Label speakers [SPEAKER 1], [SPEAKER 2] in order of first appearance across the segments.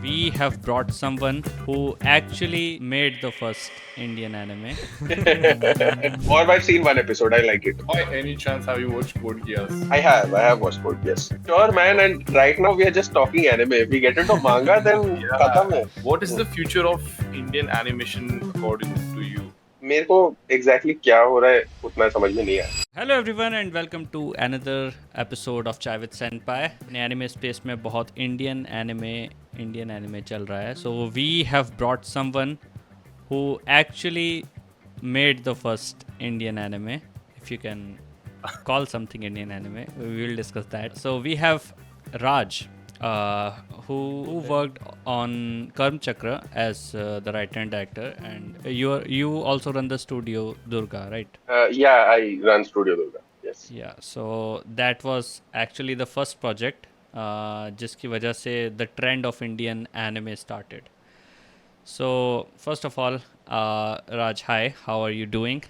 [SPEAKER 1] we have brought someone who actually made the first Indian anime.
[SPEAKER 2] Or I've seen one episode. I like it.
[SPEAKER 3] By any chance, have you watched Code Geass?
[SPEAKER 2] I have watched Code Geass. Sure, man. And right now we are just talking anime. If we get into manga, then khatam hai.
[SPEAKER 3] What is the future of Indian animation according to you?
[SPEAKER 2] मेरे को exactly क्या हो रहा है उतना समझ में नहीं आया.
[SPEAKER 1] Hello everyone and welcome to another episode of Chai with Senpai. अपने anime space में बहुत Indian anime चल रहा है. So we have brought someone who actually made the first Indian anime, if you can call something Indian anime. We will discuss that. So we have Raj, who worked on Karmachakra as the writer and director, and you also run the studio Durga, right?
[SPEAKER 2] Yeah, I run Studio Durga. Yes.
[SPEAKER 1] Yeah, so that was actually the first project जिसकी वजह से the trend of Indian anime started. So first of all, Raj, hi, how are you doing?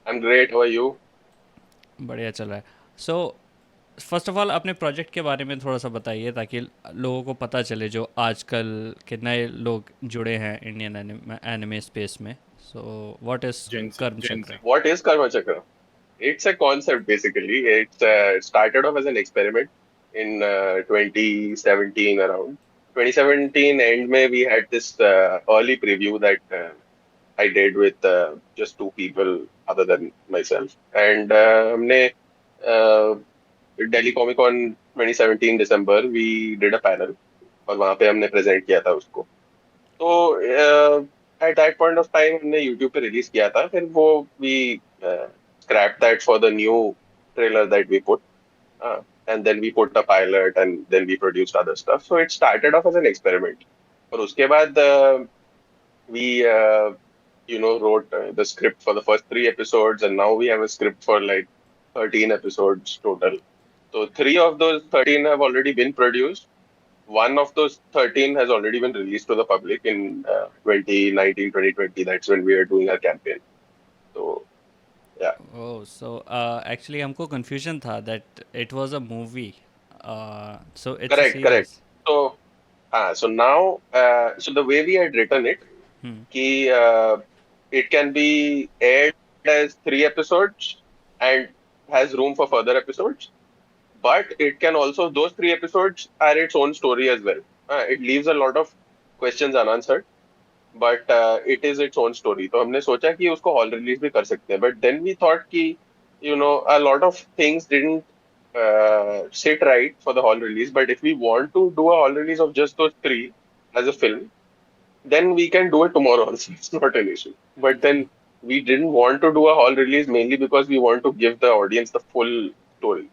[SPEAKER 2] I'm great. How are you?
[SPEAKER 1] बढ़िया चल रहा है. So first of all अपने project के बारे में थोड़ा सा बताइए ताकि लोगों को पता चले जो आजकल के नए लोग जुड़े हैं इंडियन एनिमे स्पेस में. So what is Karmachakra?
[SPEAKER 2] What is Karmachakra? It's a concept basically. It started off as an experiment in 2017 around. 2017 end May we had this early preview that I did with just two people other than myself. And हमने Delhi Comic Con 2017 December we did a panel और वहाँ पे हमने present किया था उसको. तो at that point of time हमने YouTube पे release किया था. फिर वो we scrapped that for the new trailer that we put. And then we put a pilot and then we produced other stuff. So it started off as an experiment. और उसके बाद we wrote the script for the first 3 episodes and now we have a script for like 13 episodes total. So 3 of those 13 have already been produced. One of those 13 has already been released to the public in 2019, 2020. That's when we are doing our campaign. So yeah.
[SPEAKER 1] Oh, so actually हमको confusion था that it was a movie. So it's a series.
[SPEAKER 2] Correct. So now, so the way we had written it, it can be aired as 3 episodes and has room for further episodes. But it can also, those 3 episodes are its own story as well. It leaves a lot of questions unanswered, but it is its own story. तो हमने सोचा कि उसको hall release भी कर सकते हैं. But then we thought कि, a lot of things didn't sit right for the hall release. But if we want to do a hall release of just those 3 as a film, then we can do it tomorrow also. It's not an issue. But then we didn't want to do a hall release mainly because we want to give the audience the full story.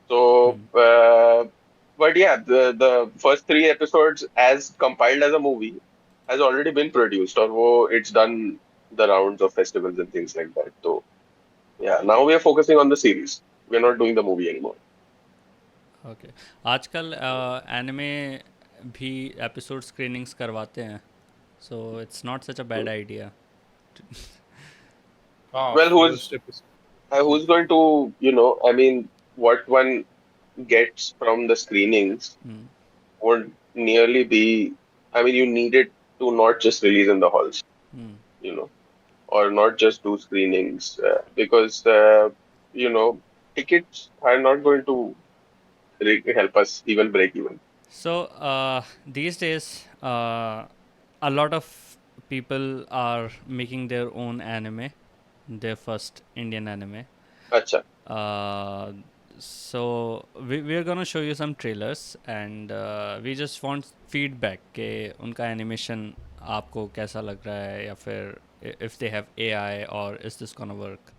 [SPEAKER 2] So but yeah, the first 3 episodes as compiled as a movie has already been produced or it's done the rounds of festivals and things like that. So yeah, now we are focusing on the series. We're not doing the movie anymore.
[SPEAKER 1] Okay. आजकल anime भी episode screenings करवाते हैं, so it's not such a bad idea.
[SPEAKER 2] Well, who's going to, I mean, what one gets from the screenings would nearly be, I mean, you need it to not just release in the halls, or not just do screenings, because, tickets are not going to help us even break even.
[SPEAKER 1] So these days, a lot of people are making their own anime, their first Indian anime.
[SPEAKER 2] Acha.
[SPEAKER 1] So we are gonna show you some trailers and we just want feedback कि उनका animation आपको कैसा लग रहा है या फिर if they have AI or is this gonna work.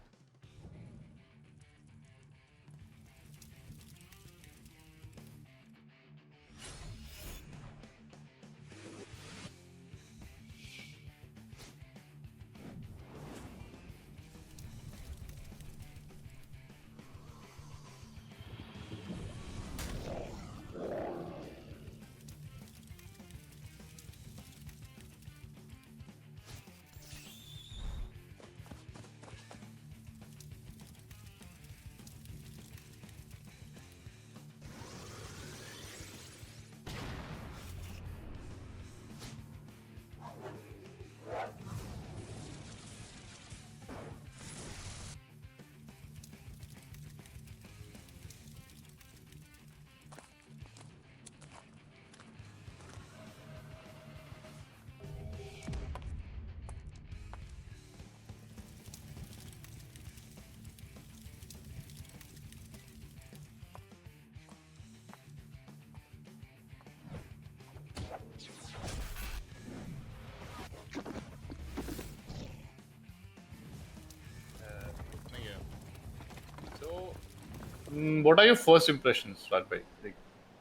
[SPEAKER 3] What are your first impressions, Rajbhai? Like,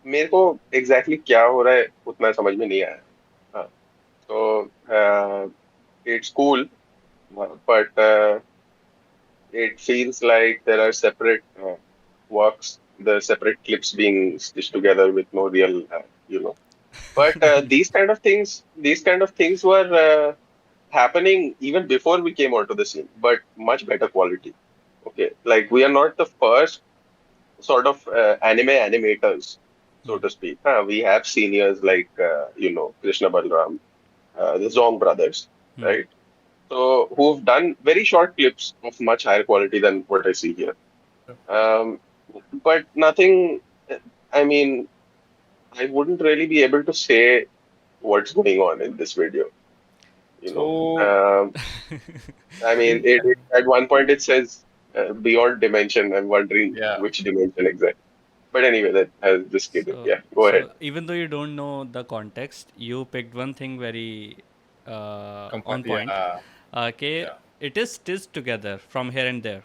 [SPEAKER 2] मेरे को एग्जैक्टली क्या हो रहा है उतना समझ में नहीं आया. हाँ, तो it's cool, but it feels like there are separate works, there are separate clips being stitched together with no real, But these kind of things were happening even before we came onto the scene, but much better quality. Okay, like we are not the first sort of anime animators, so to speak. We have seniors like Krishna Balram, the Zong brothers, right? So who've done very short clips of much higher quality than what I see here. Um, but nothing. I mean, I wouldn't really be able to say what's going on in this video. You know,
[SPEAKER 3] so
[SPEAKER 2] I mean, at one point it says beyond dimension. I'm wondering
[SPEAKER 3] yeah,
[SPEAKER 2] which dimension exactly. But anyway, that has just kidding.
[SPEAKER 1] So,
[SPEAKER 2] Yeah, go ahead.
[SPEAKER 1] so even though you don't know the context, you picked one thing very on point.
[SPEAKER 3] yeah,
[SPEAKER 1] Okay,
[SPEAKER 3] yeah.
[SPEAKER 1] it is stitched together from here and there.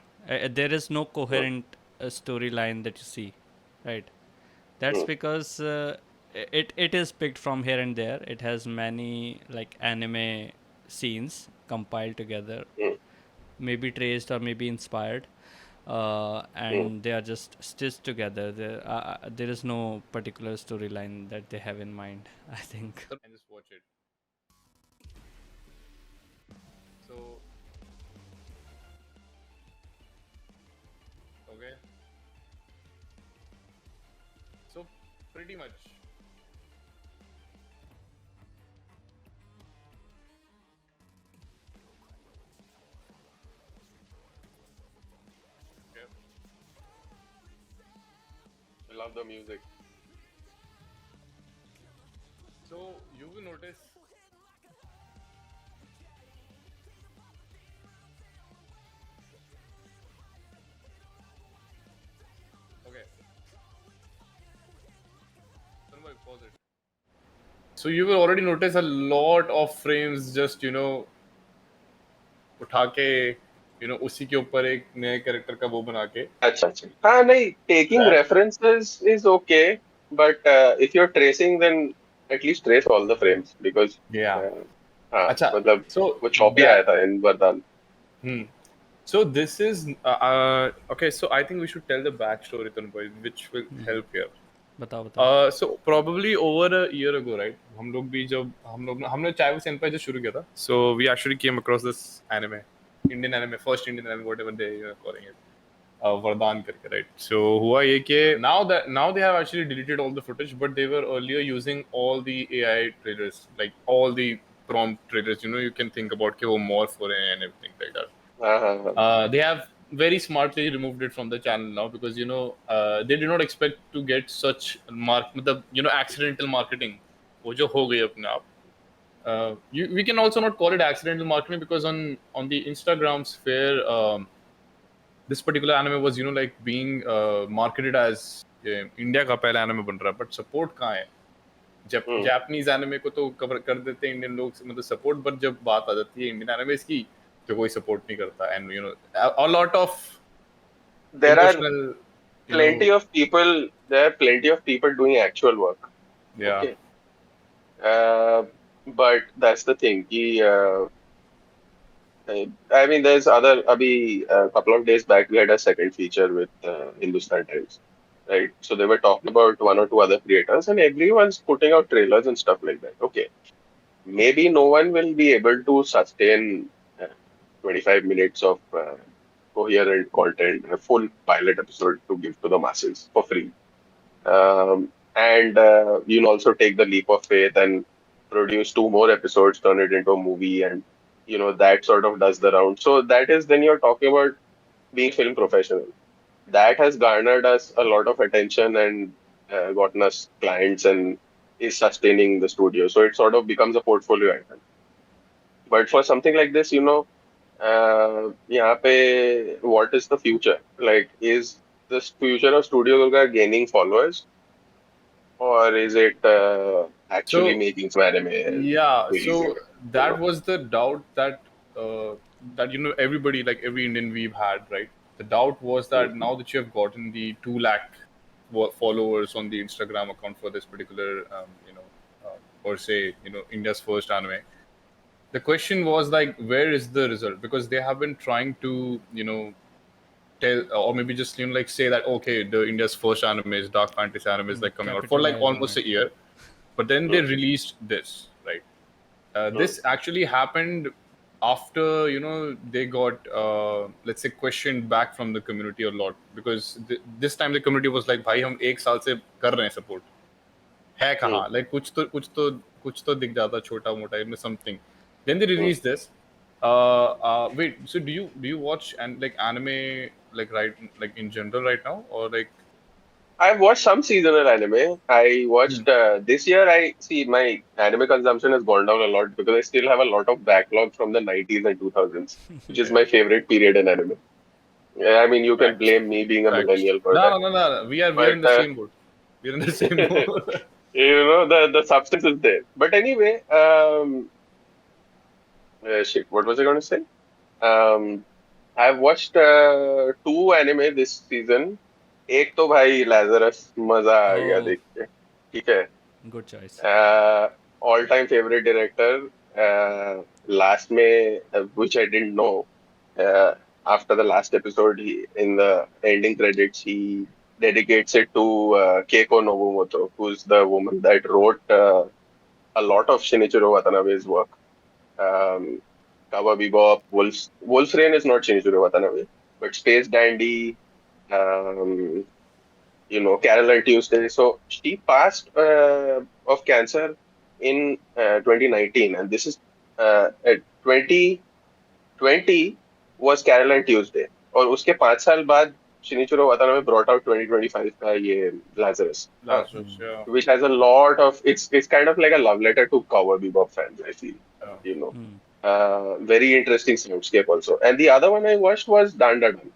[SPEAKER 1] There is no
[SPEAKER 2] Hmm,
[SPEAKER 1] coherent storyline that you see, right? That's
[SPEAKER 2] hmm,
[SPEAKER 1] because it is picked from here and there. It has many like anime scenes compiled together,
[SPEAKER 2] hmm,
[SPEAKER 1] maybe traced or maybe inspired,
[SPEAKER 2] hmm.
[SPEAKER 1] and they are just stitched together. There is no particular storyline that they have in mind, I think.
[SPEAKER 3] And just watch it. So okay, so pretty much. Okay.
[SPEAKER 2] I love the music.
[SPEAKER 3] So you will notice. Okay. Senpai, pause it. So you will already notice a lot of frames just उठा के उसी के ऊपर एक नए character का वो बना के.
[SPEAKER 2] अच्छा अच्छा हाँ नहीं taking
[SPEAKER 3] That
[SPEAKER 2] references is okay but if you're tracing then at least trace all the frames because
[SPEAKER 3] yeah.
[SPEAKER 2] uh, हाँ
[SPEAKER 3] अच्छा.
[SPEAKER 2] मतलब
[SPEAKER 3] So
[SPEAKER 2] वो choppy आया
[SPEAKER 3] that
[SPEAKER 2] था in वरदान.
[SPEAKER 3] so this is okay. So I think we should tell the backstory, Tanboy, which will help here.
[SPEAKER 1] बताओ बताओ.
[SPEAKER 3] So probably over a year ago, right? हम लोग भी जब हमने चाय सेंपाई जो शुरू किया था. So we actually came across this anime, Indian anime, first Indian anime, whatever they are calling it. Vardaan करके, right? So हुआ ये कि now they have actually deleted all the footage, but they were earlier using all the AI trailers, like all the prompt trailers. You can think about कि वो morph हो रहे हैं and everything like that.
[SPEAKER 2] हाँ हाँ हाँ
[SPEAKER 3] They have very smartly removed it from the channel now because they did not expect to get such मतलब accidental marketing वो जो हो गई अपने आप. We can also not call it accidental marketing because on the Instagram sphere, this particular anime was like being marketed as India का पहला anime बन रहा है, but support कहाँ है? जापानीज एनिमे को तो कवर कर देते हैं इंडियन लोग, मतलब सपोर्ट, बट जब बात आ जाती है इंडियन एनिमेस की तो कोई सपोर्ट नहीं करता. And a lot of
[SPEAKER 2] there are
[SPEAKER 3] emotional
[SPEAKER 2] plenty of people there are plenty of people doing actual work.
[SPEAKER 3] या
[SPEAKER 2] Okay, but that's the thing कि, I mean there's other abhi a couple of days back we had a second feature with Hindustan Times, right? So they were talking about one or two other creators and everyone's putting out trailers and stuff like that. Okay, maybe no one will be able to sustain 25 minutes of coherent content, a full pilot episode to give to the masses for free. And you'll also take the leap of faith and produce two more episodes, turn it into a movie, and that sort of does the round. So that is then you're talking about being film professional. That has garnered us a lot of attention and gotten us clients and is sustaining the studio. So it sort of becomes a portfolio item. But for something like this, यहाँ पे what is the future? Like, is the future of Studio Durga gaining followers, or is it actually
[SPEAKER 3] so
[SPEAKER 2] making some anime
[SPEAKER 3] yeah,
[SPEAKER 2] releasing
[SPEAKER 3] so
[SPEAKER 2] it?
[SPEAKER 3] that was the doubt that everybody, like every Indian we've had, right? The doubt was that now that you have gotten the 2 lakh followers on the Instagram account for this particular, per se, India's first anime. The question was like, where is the result? Because they have been trying to, tell, or maybe just like say that okay, the India's first anime is dark fantasy anime is like coming out for like
[SPEAKER 1] Capitalize on
[SPEAKER 3] almost
[SPEAKER 1] it.
[SPEAKER 3] a year, but then they released this, right? This actually happened after they got let's say questioned back from the community a lot, because this time the community was like, भाई हम एक साल से कर रहे हैं support, है कहाँ, like कुछ तो दिख जाता छोटा मोटा इनमें something. Then they released this. Wait, so do you watch and like anime like in general right now, or like?
[SPEAKER 2] I've watched some seasonal anime. I watched this year. I see my anime consumption has gone down a lot because I still have a lot of backlog from the 90s and 2000s, which is my favorite period in anime. Yeah, I mean, you can
[SPEAKER 3] Facts.
[SPEAKER 2] blame me being a
[SPEAKER 3] Facts.
[SPEAKER 2] millennial for
[SPEAKER 3] No,
[SPEAKER 2] that.
[SPEAKER 3] no, no, no. We are in
[SPEAKER 2] But
[SPEAKER 3] the same boat. We're in the same boat.
[SPEAKER 2] the substance is there. But anyway, shit, what was I going to say? I've watched 2 anime this season. एक तो भाई Lazarus, मजा आ गया
[SPEAKER 1] Oh.
[SPEAKER 2] देख के, ठीक है.
[SPEAKER 1] Good choice.
[SPEAKER 2] All time favorite director. Last में, which I didn't know. After the last episode, in the ending credits, he dedicates it to Keiko Nobumoto, who's the woman that wrote a lot of Shinichiro Watanabe's work. Cowboy Bebop, Wolf's Rain is not Shinichiro Watanabe, but Space Dandy, Carol and Tuesday. So she passed of cancer in 2019, and this is 2020 was Carol and Tuesday. और उसके 5 साल बाद Shinichiro Watanabe brought out 2025 का ये Lazarus,
[SPEAKER 3] Lazarus, yeah.
[SPEAKER 2] which has a lot of it's kind of like a love letter to Cowboy Bebop fans, I feel. Very interesting soundscape also. And the other one I watched was Dandadan.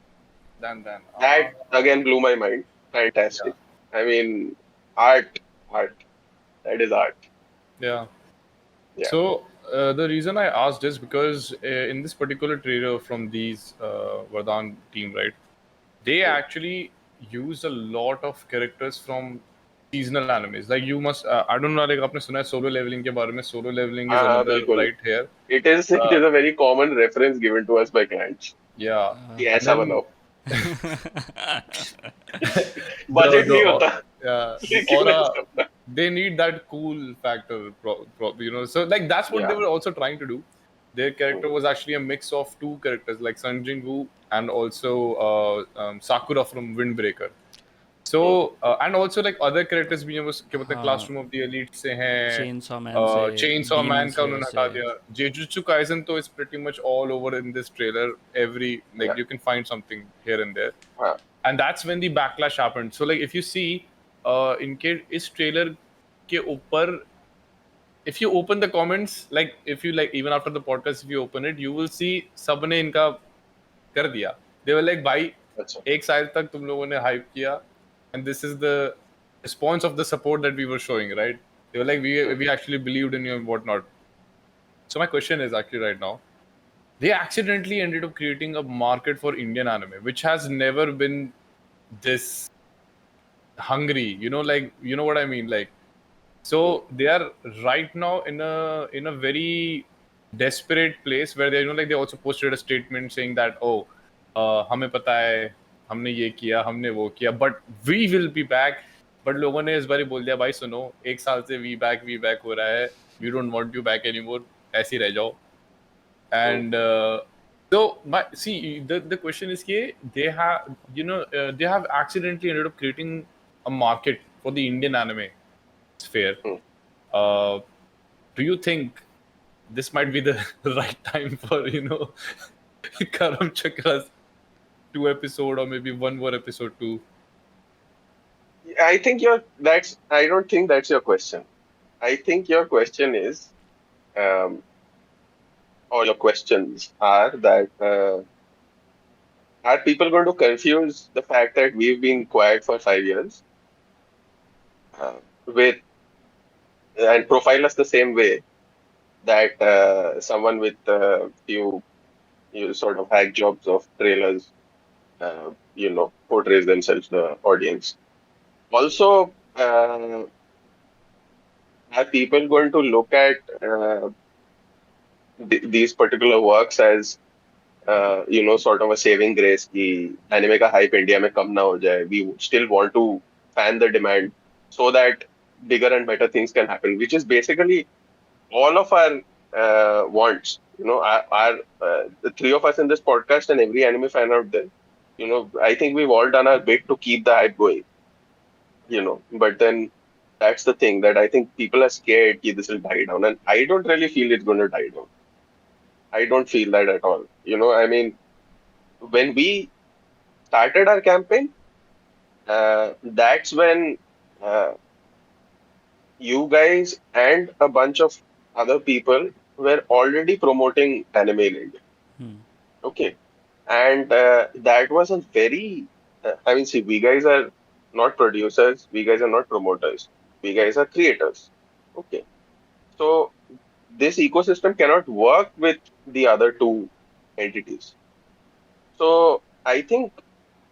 [SPEAKER 3] Dandadan.
[SPEAKER 2] That again blew my mind. Fantastic. I mean, art. That is art.
[SPEAKER 3] Yeah.
[SPEAKER 2] Yeah.
[SPEAKER 3] So the reason I asked is because in this particular trailer from these Vardaan team, right, they actually use a lot of characters from seasonal animes. Like you must, I don't know, like आपने सुना है Solo Leveling के बारे में? Solo Leveling is another
[SPEAKER 2] बिल्कुल.
[SPEAKER 3] right here.
[SPEAKER 2] It is a very common reference given to us by clients.
[SPEAKER 3] Yeah.
[SPEAKER 2] Yeah, ऐसा बनाओ. Budget नहीं होता.
[SPEAKER 3] Yeah. Or they need that cool factor, So like that's what they were also trying to do. Their character was actually a mix of 2 characters, like Sun Jin-woo and also Sakura from Windbreaker. So and also like other characters भी वो क्या बोलते हैं Classroom of the Elite से हैं, Chainsaw Man का उन्होंने हटा दिया. Jujutsu Kaisen तो is pretty much all over in this trailer. You can find something here and there. And that's when the backlash happened. So like if you see इनके इस trailer के ऊपर, if you open the comments, like if you like even after the podcast, if you open it, you will see सबने इनका कर दिया. They were like, भाई एक साल तक तुम लोगों ने hype किया, and this is the response of the support that we were showing, right? They were like, we actually believed in you and whatnot. So my question is actually right now, they accidentally ended up creating a market for Indian anime, which has never been this hungry, like, you know what I mean? Like, so they are right now in a very desperate place where they, like they also posted a statement saying that, हमें पता है, हमने ये किया, हमने वो किया, but we will be back. But लोगों ने इस बार ही बोल दिया, भाई सुनो, एक साल से we back हो रहा है, we don't want you back anymore, ऐसे ही रह जाओ. And so the question is कि they have they have accidentally ended up creating a market for the Indian anime sphere. Do you think this might be the right time for Karamchakra's 2 episode or maybe 1 more episode 2?
[SPEAKER 2] I don't think that's your question. I think your question is, or your questions are that are people going to confuse the fact that we've been quiet for 5 years with and profile us the same way that someone with few sort of hack jobs of trailers portrays themselves, the audience. Also, are people going to look at these particular works as sort of a saving grace कि anime का hype India में कम ना हो जाए. We still want to fan the demand so that bigger and better things can happen, which is basically all of our wants. The three of us in this podcast and every anime fan out there. I think we've all done our bit to keep the hype going. But then that's the thing that I think people are scared that this will die down, and I don't really feel it's going to die down. I don't feel that at all. I mean, when we started our campaign, that's when uh, you guys and a bunch of other people were already promoting anime in India. Okay. And that was a very, I mean, see, we guys are not producers, we guys are not promoters, we guys are creators. Okay. So this ecosystem cannot work with the other two entities. So I think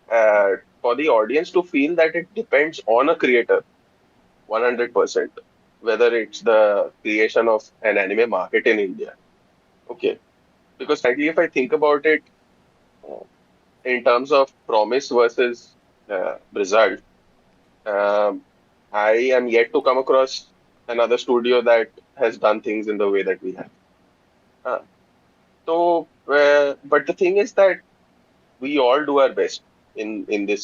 [SPEAKER 2] for the audience to feel that it depends on a creator 100%, whether it's the creation of an anime market in India. Okay. Because frankly, if I think about it uh, in terms of promise versus result, um, I am yet to come across another studio that has done things in the way that we have. Uh, but the thing is that we all do our best in the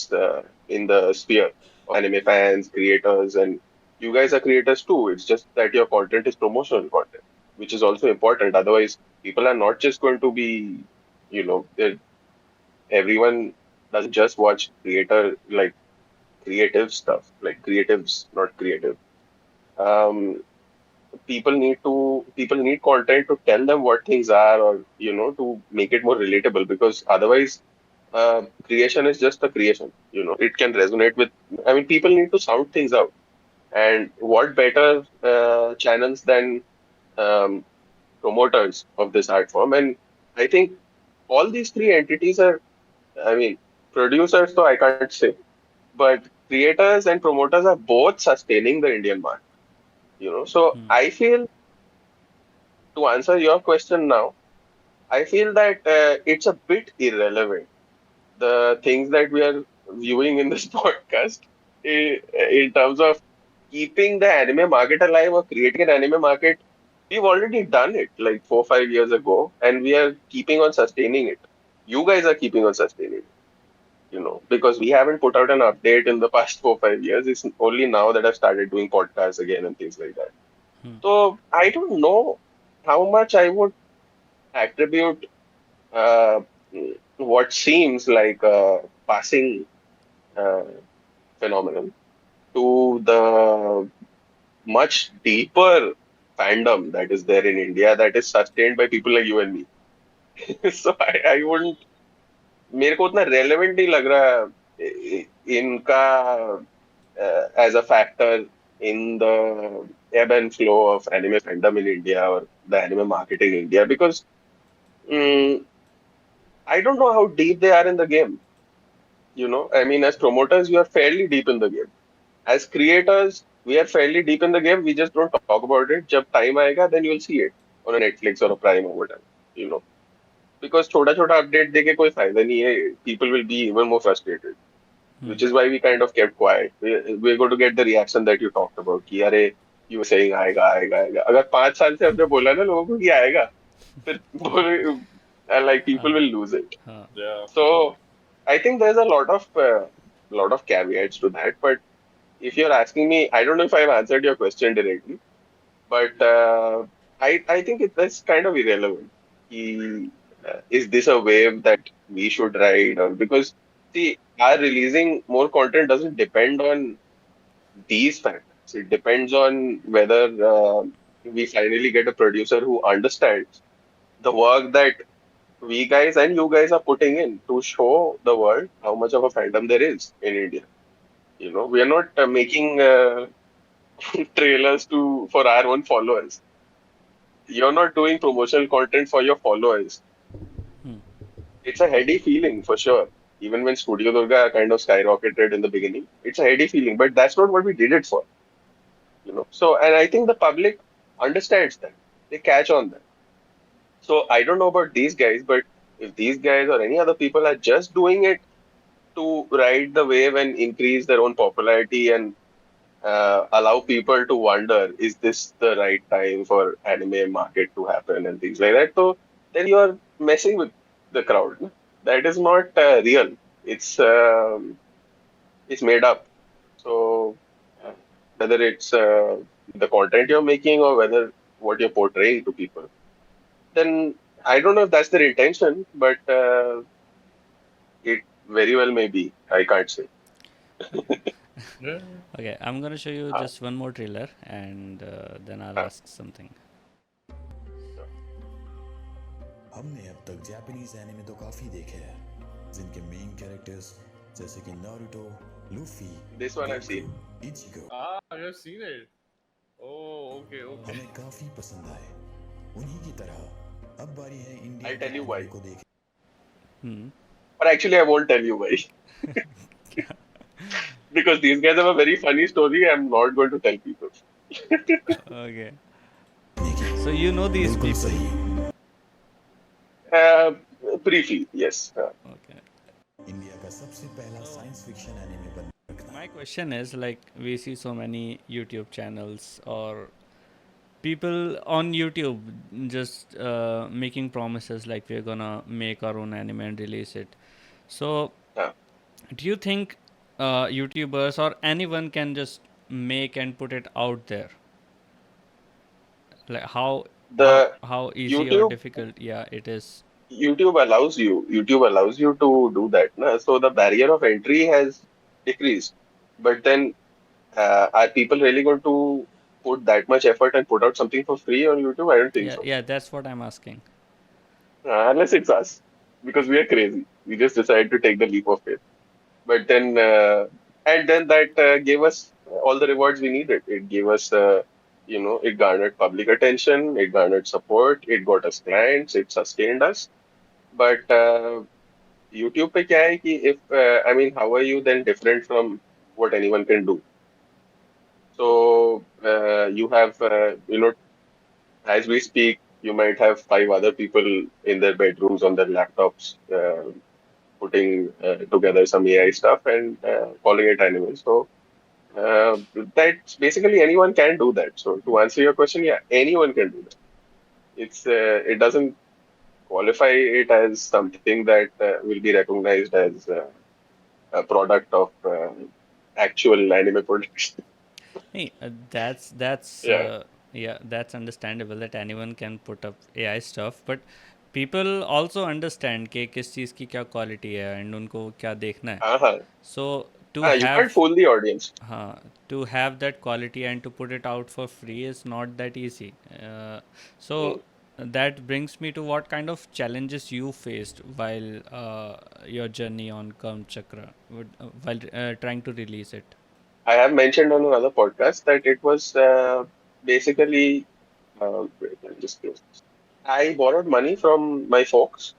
[SPEAKER 2] sphere of anime fans, creators, and you guys are creators too. It's just that your content is promotional content, which is also important. Otherwise, people are not just going to be, everyone doesn't just watch creative stuff, like creatives, not creative. Um, people need content to tell them what things are, or to make it more relatable, because otherwise creation is just a creation. It can resonate with, I mean, people need to sound things out, and what better channels than um, promoters of this art form. And I think all these three entities are, I mean, producers, so I can't say, but creators and promoters are both sustaining the Indian market. So I feel, to answer your question now, I feel that it's a bit irrelevant, the things that we are viewing in this podcast, in terms of keeping the anime market alive or creating an anime market. We've already done it like 4 5 years ago, and we are keeping on sustaining it. You guys are keeping on sustaining it, because we haven't put out an update in the past 4 5 years. It's only now that I've started doing podcasts again and things like that. So I don't know how much I would attribute uh, what seems like a passing uh, phenomenon to the much deeper fandom that is there in India, that is sustained by people like you and me. So I wouldn't, मेरे को उतना relevant नहीं लग रहा इनका as a factor in the ebb and flow of anime fandom in India or the anime market in India, because mm, I don't know how deep they are in the game. I mean, as promoters, you are fairly deep in the game. As creators, we are fairly deep in the game. We just don't talk about it. जब time आएगा, then you'll see it on a Netflix or a Prime or whatever. Because छोटा छोटा update देके कोई फायदा नहीं है. People will be even more frustrated, which is why we kind of kept quiet. We're going to get the reaction that you talked about. कि अरे, you were saying आएगा आएगा आएगा. अगर 5 साल से हमने बोला ना लोगों को कि आएगा, फिर and like people will lose it.
[SPEAKER 3] Yeah.
[SPEAKER 2] So I think there's a lot of caveats to that. But if you're asking me, I don't know if I've answered your question directly, but I think that's kind of irrelevant. Is this a wave that we should ride? Or because see, our releasing more content doesn't depend on these factors. It depends on whether we finally get a producer who understands the work that we guys and you guys are putting in to show the world how much of a fandom there is in India. We are not making trailers for our own followers. You're not doing promotional content for your followers. It's a heady feeling for sure. even when Studio Durga kind of skyrocketed in the beginning, it's a heady feeling, but that's not what we did it for, So, and I think the public understands that. They catch on that. So I don't know about these guys, but if these guys or any other people are just doing it to ride the wave and increase their own popularity and allow people to wonder, is this the right time for anime market to happen and things like that? So then you are messing with the crowd. No? That is not real. It's um, it's made up. So whether it's the content you're making or whether what you're portraying to people, then I don't know if that's their intention, but it very well may be. I can't say.
[SPEAKER 3] Yeah.
[SPEAKER 1] Okay, I'm gonna show you
[SPEAKER 2] Uh,
[SPEAKER 1] just one more trailer, and then I'll
[SPEAKER 2] uh,
[SPEAKER 1] ask something.
[SPEAKER 4] हमने अब तक Japanese anime तो काफी देखे हैं जिनके main characters जैसे कि Naruto, Luffy,
[SPEAKER 2] this one I've
[SPEAKER 4] Goku,
[SPEAKER 2] seen.
[SPEAKER 4] Ichigo
[SPEAKER 3] I have seen it. Oh, okay.
[SPEAKER 4] हमें काफी पसंद आए। उन्हीं की तरह अब बारी है इंडिया
[SPEAKER 2] I'll
[SPEAKER 4] के
[SPEAKER 2] tell you why.
[SPEAKER 4] एनिमे को देखें।
[SPEAKER 1] Hmm.
[SPEAKER 2] But actually, I won't tell you why. Because these guys have a very funny story. I'm not going to tell people.
[SPEAKER 1] Okay. So you know these
[SPEAKER 4] बिल्कुल
[SPEAKER 1] people.
[SPEAKER 4] सही।
[SPEAKER 2] Uh, Briefly, yes.
[SPEAKER 1] Okay.
[SPEAKER 4] India का सबसे पहला science fiction anime बन सकता
[SPEAKER 1] My question is, like, we see so many YouTube channels or people on YouTube just making promises like we're gonna make our own anime and release it. So,
[SPEAKER 2] Uh,
[SPEAKER 1] do you think YouTubers or anyone can just make and put it out there? Like
[SPEAKER 2] the
[SPEAKER 1] how easy or
[SPEAKER 2] YouTube
[SPEAKER 1] difficult, yeah, it is.
[SPEAKER 2] YouTube allows you to do that. Na? So the barrier of entry has decreased. But then, are people really going to put that much effort and put out something for free on YouTube? I don't think
[SPEAKER 1] Yeah,
[SPEAKER 2] so.
[SPEAKER 1] yeah, that's what I'm asking.
[SPEAKER 2] Unless it's us, because we are crazy. We just decide to take the leap of faith. But then, and then that gave us all the rewards we needed. It gave us, it garnered public attention, it garnered support, it got us clients, it sustained us. But YouTube पे क्या है कि if I mean, how are you then different from what anyone can do? So you have, as we speak, you might have five other people in their bedrooms on their laptops putting together some AI stuff and calling it anime. So that's basically anyone can do that. So to answer your question, yeah, anyone can do that. It doesn't qualify it as something that will be recognized as a product of actual anime production.
[SPEAKER 1] Hey,
[SPEAKER 2] Yeah.
[SPEAKER 1] yeah, that's understandable that anyone can put up AI stuff, but people also understand कि किस चीज़ की क्या quality है and उनको क्या देखना है.
[SPEAKER 2] Uh-huh.
[SPEAKER 1] So to
[SPEAKER 2] You
[SPEAKER 1] have
[SPEAKER 2] can't fool the audience.
[SPEAKER 1] to have that quality and to put it out for free is not that easy.
[SPEAKER 2] Hmm.
[SPEAKER 1] So that brings me to what kind of challenges you faced while your journey on Karmchakra, while trying to release it.
[SPEAKER 2] I have mentioned on another podcast that it was basically, wait, let me just close this. I borrowed money from my folks,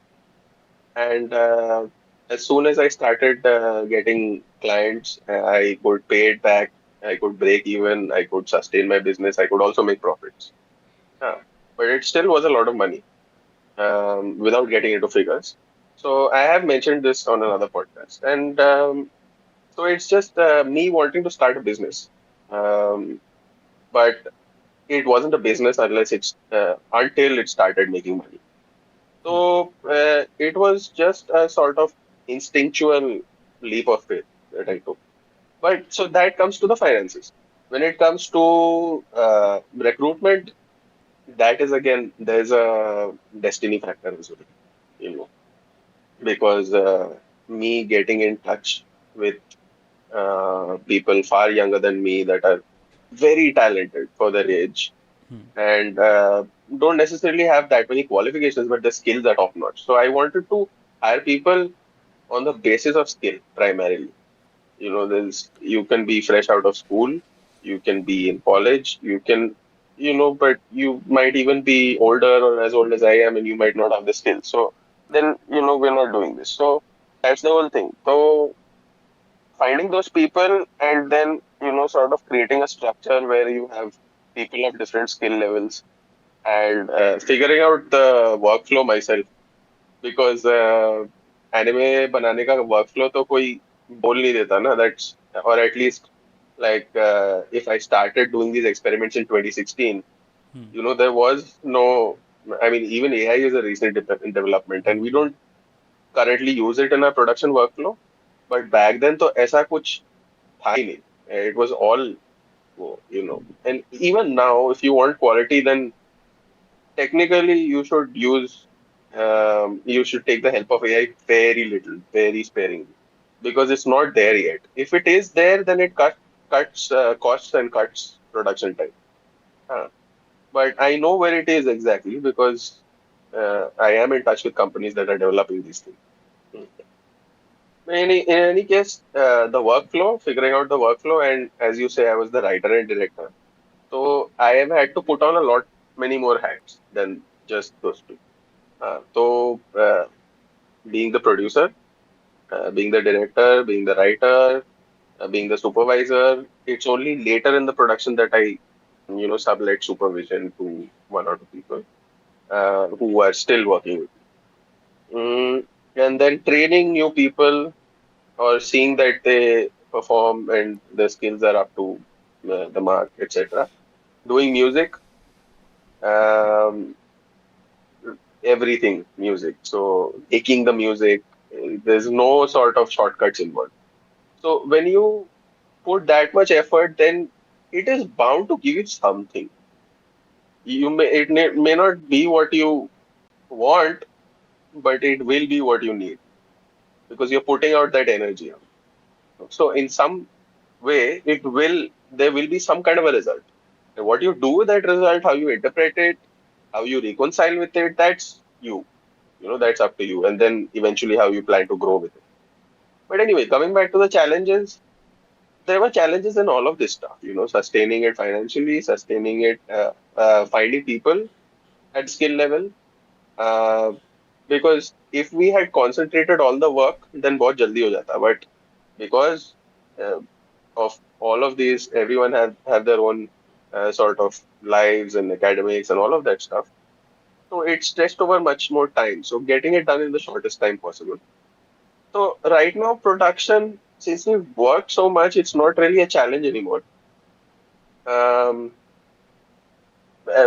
[SPEAKER 2] and as soon as I started getting clients, I could pay it back. I could break even. I could sustain my business. I could also make profits. Yeah. But it still was a lot of money without getting into figures. So I have mentioned this on another podcast, and so it's just me wanting to start a business. Um, but it wasn't a business until it started making money. So it was just a sort of instinctual leap of faith that I took. But so that comes to the finances. When it comes to recruitment, that is again there's a destiny factor as well, you know, because me getting in touch with people far younger than me that are very talented for their age and don't necessarily have that many qualifications, but the skills are top notch. So I wanted to hire people on the basis of skill primarily. There's you can be fresh out of school, you can be in college, you can, but you might even be older or as old as I am, and you might not have the skills. So then, we're not doing this. So That's the whole thing. So finding those people and then sort of creating a structure where you have people of different skill levels and figuring out the workflow myself because anime बनाने का workflow तो कोई बोल नहीं देता ना, that's or at least like if I started doing these experiments in 2016, there was no, I mean, even AI is a recent in development and we don't currently use it in our production workflow, but back then तो ऐसा कुछ था ही नहीं. It was all, and even now if you want quality then technically you should take the help of AI very little, very sparingly, because it's not there yet. If it is there, then it cuts costs and cuts production time. Uh, but I know where it is exactly because I am in touch with companies that are developing these things. In any case, the workflow, figuring out the workflow, and as you say, I was the writer and director. So I have had to put on many more hats than just those two. So being the producer, being the director, being the writer, being the supervisor, it's only later in the production that I, sublet supervision to one or two people who are still working with me. And then training new people or seeing that they perform and their skills are up to the mark, etc. Doing music, um, everything music. So taking the music, there's no sort of shortcuts involved. So when you put that much effort, then it is bound to give you something. It may not be what you want, but it will be what you need because you're putting out that energy. So in some way, there will be some kind of a result. And what you do with that result, how you interpret it, how you reconcile with it, that's you. That's up to you. And then eventually how you plan to grow with it. But anyway, coming back to the challenges, there were challenges in all of this stuff, sustaining it financially, sustaining it, finding people at skill level. Uh, because if we had concentrated all the work, then बहुत जल्दी हो जाता. But because uh, of all of these, everyone have their own sort of lives and academics and all of that stuff. So it stretched over much more time. So getting it done in the shortest time possible. So right now, production, since we've worked so much, it's not really a challenge anymore. Um,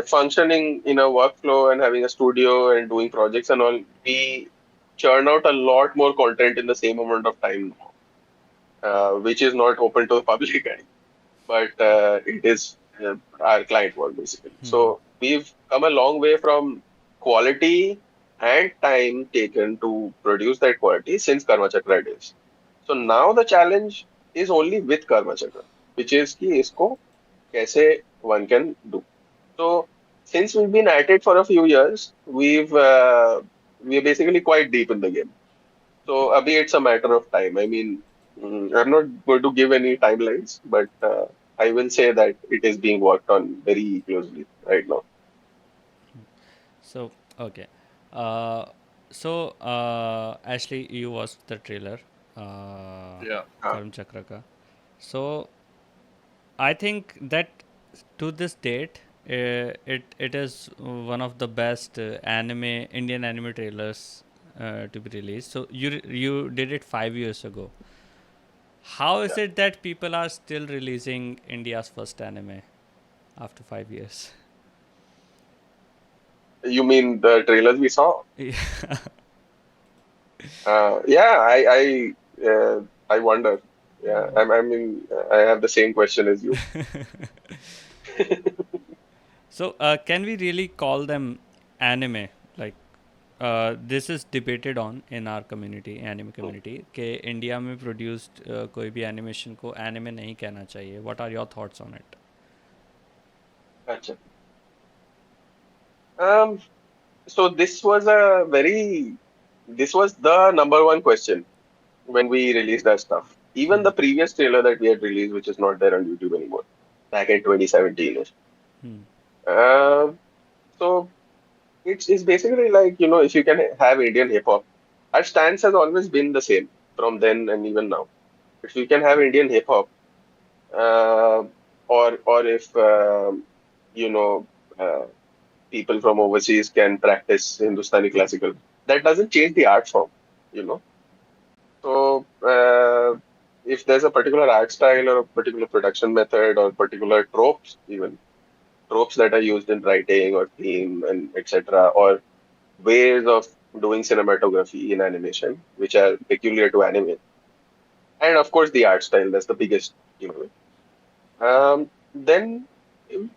[SPEAKER 2] Functioning in a workflow and having a studio and doing projects and all, we churn out a lot more content in the same amount of time now, which is not open to the public anymore, but it is our client work basically. So we've come a long way from quality and time taken to produce that quality since Karmachakra days. So now the challenge is only with Karmachakra, which is कि इसको कैसे one can do. So since we've been at it for a few years, we're basically quite deep in the game. So abhi it's a matter of time. I mean, I'm not going to give any timelines, but I will say that it is being worked on very closely right now.
[SPEAKER 1] So, okay. Ashley, you watched the trailer,
[SPEAKER 3] Yeah.
[SPEAKER 1] Karamchakra ka. So, I think that to this date, it is one of the best Indian anime trailers to be released. So you did it 5 years ago. How is it that people are still releasing India's first anime after 5 years?
[SPEAKER 2] You mean the trailers we saw?
[SPEAKER 1] Yeah.
[SPEAKER 2] Yeah, I wonder. Yeah, I mean, I have the same question as you.
[SPEAKER 1] So, can we really call them anime? Like, this is debated on in our community, anime community, कि India में produced कोई भी animation को anime नहीं कहना चाहिए. What are your thoughts on it?
[SPEAKER 2] Gotcha. Um, so this was the number one question when we released our stuff. Even the previous trailer that we had released, which is not there on YouTube anymore, back in 2017. Uh, so it's basically like, if you can have Indian hip hop, our stance has always been the same from then and even now. If we can have Indian hip hop, uh, or if you know uh, people from overseas can practice Hindustani classical, that doesn't change the art form, you know. So if there's a particular art style or a particular production method or particular tropes, even tropes that are used in writing or theme and etc., or ways of doing cinematography in animation, which are peculiar to anime, and of course the art style, that's the biggest giveaway. Then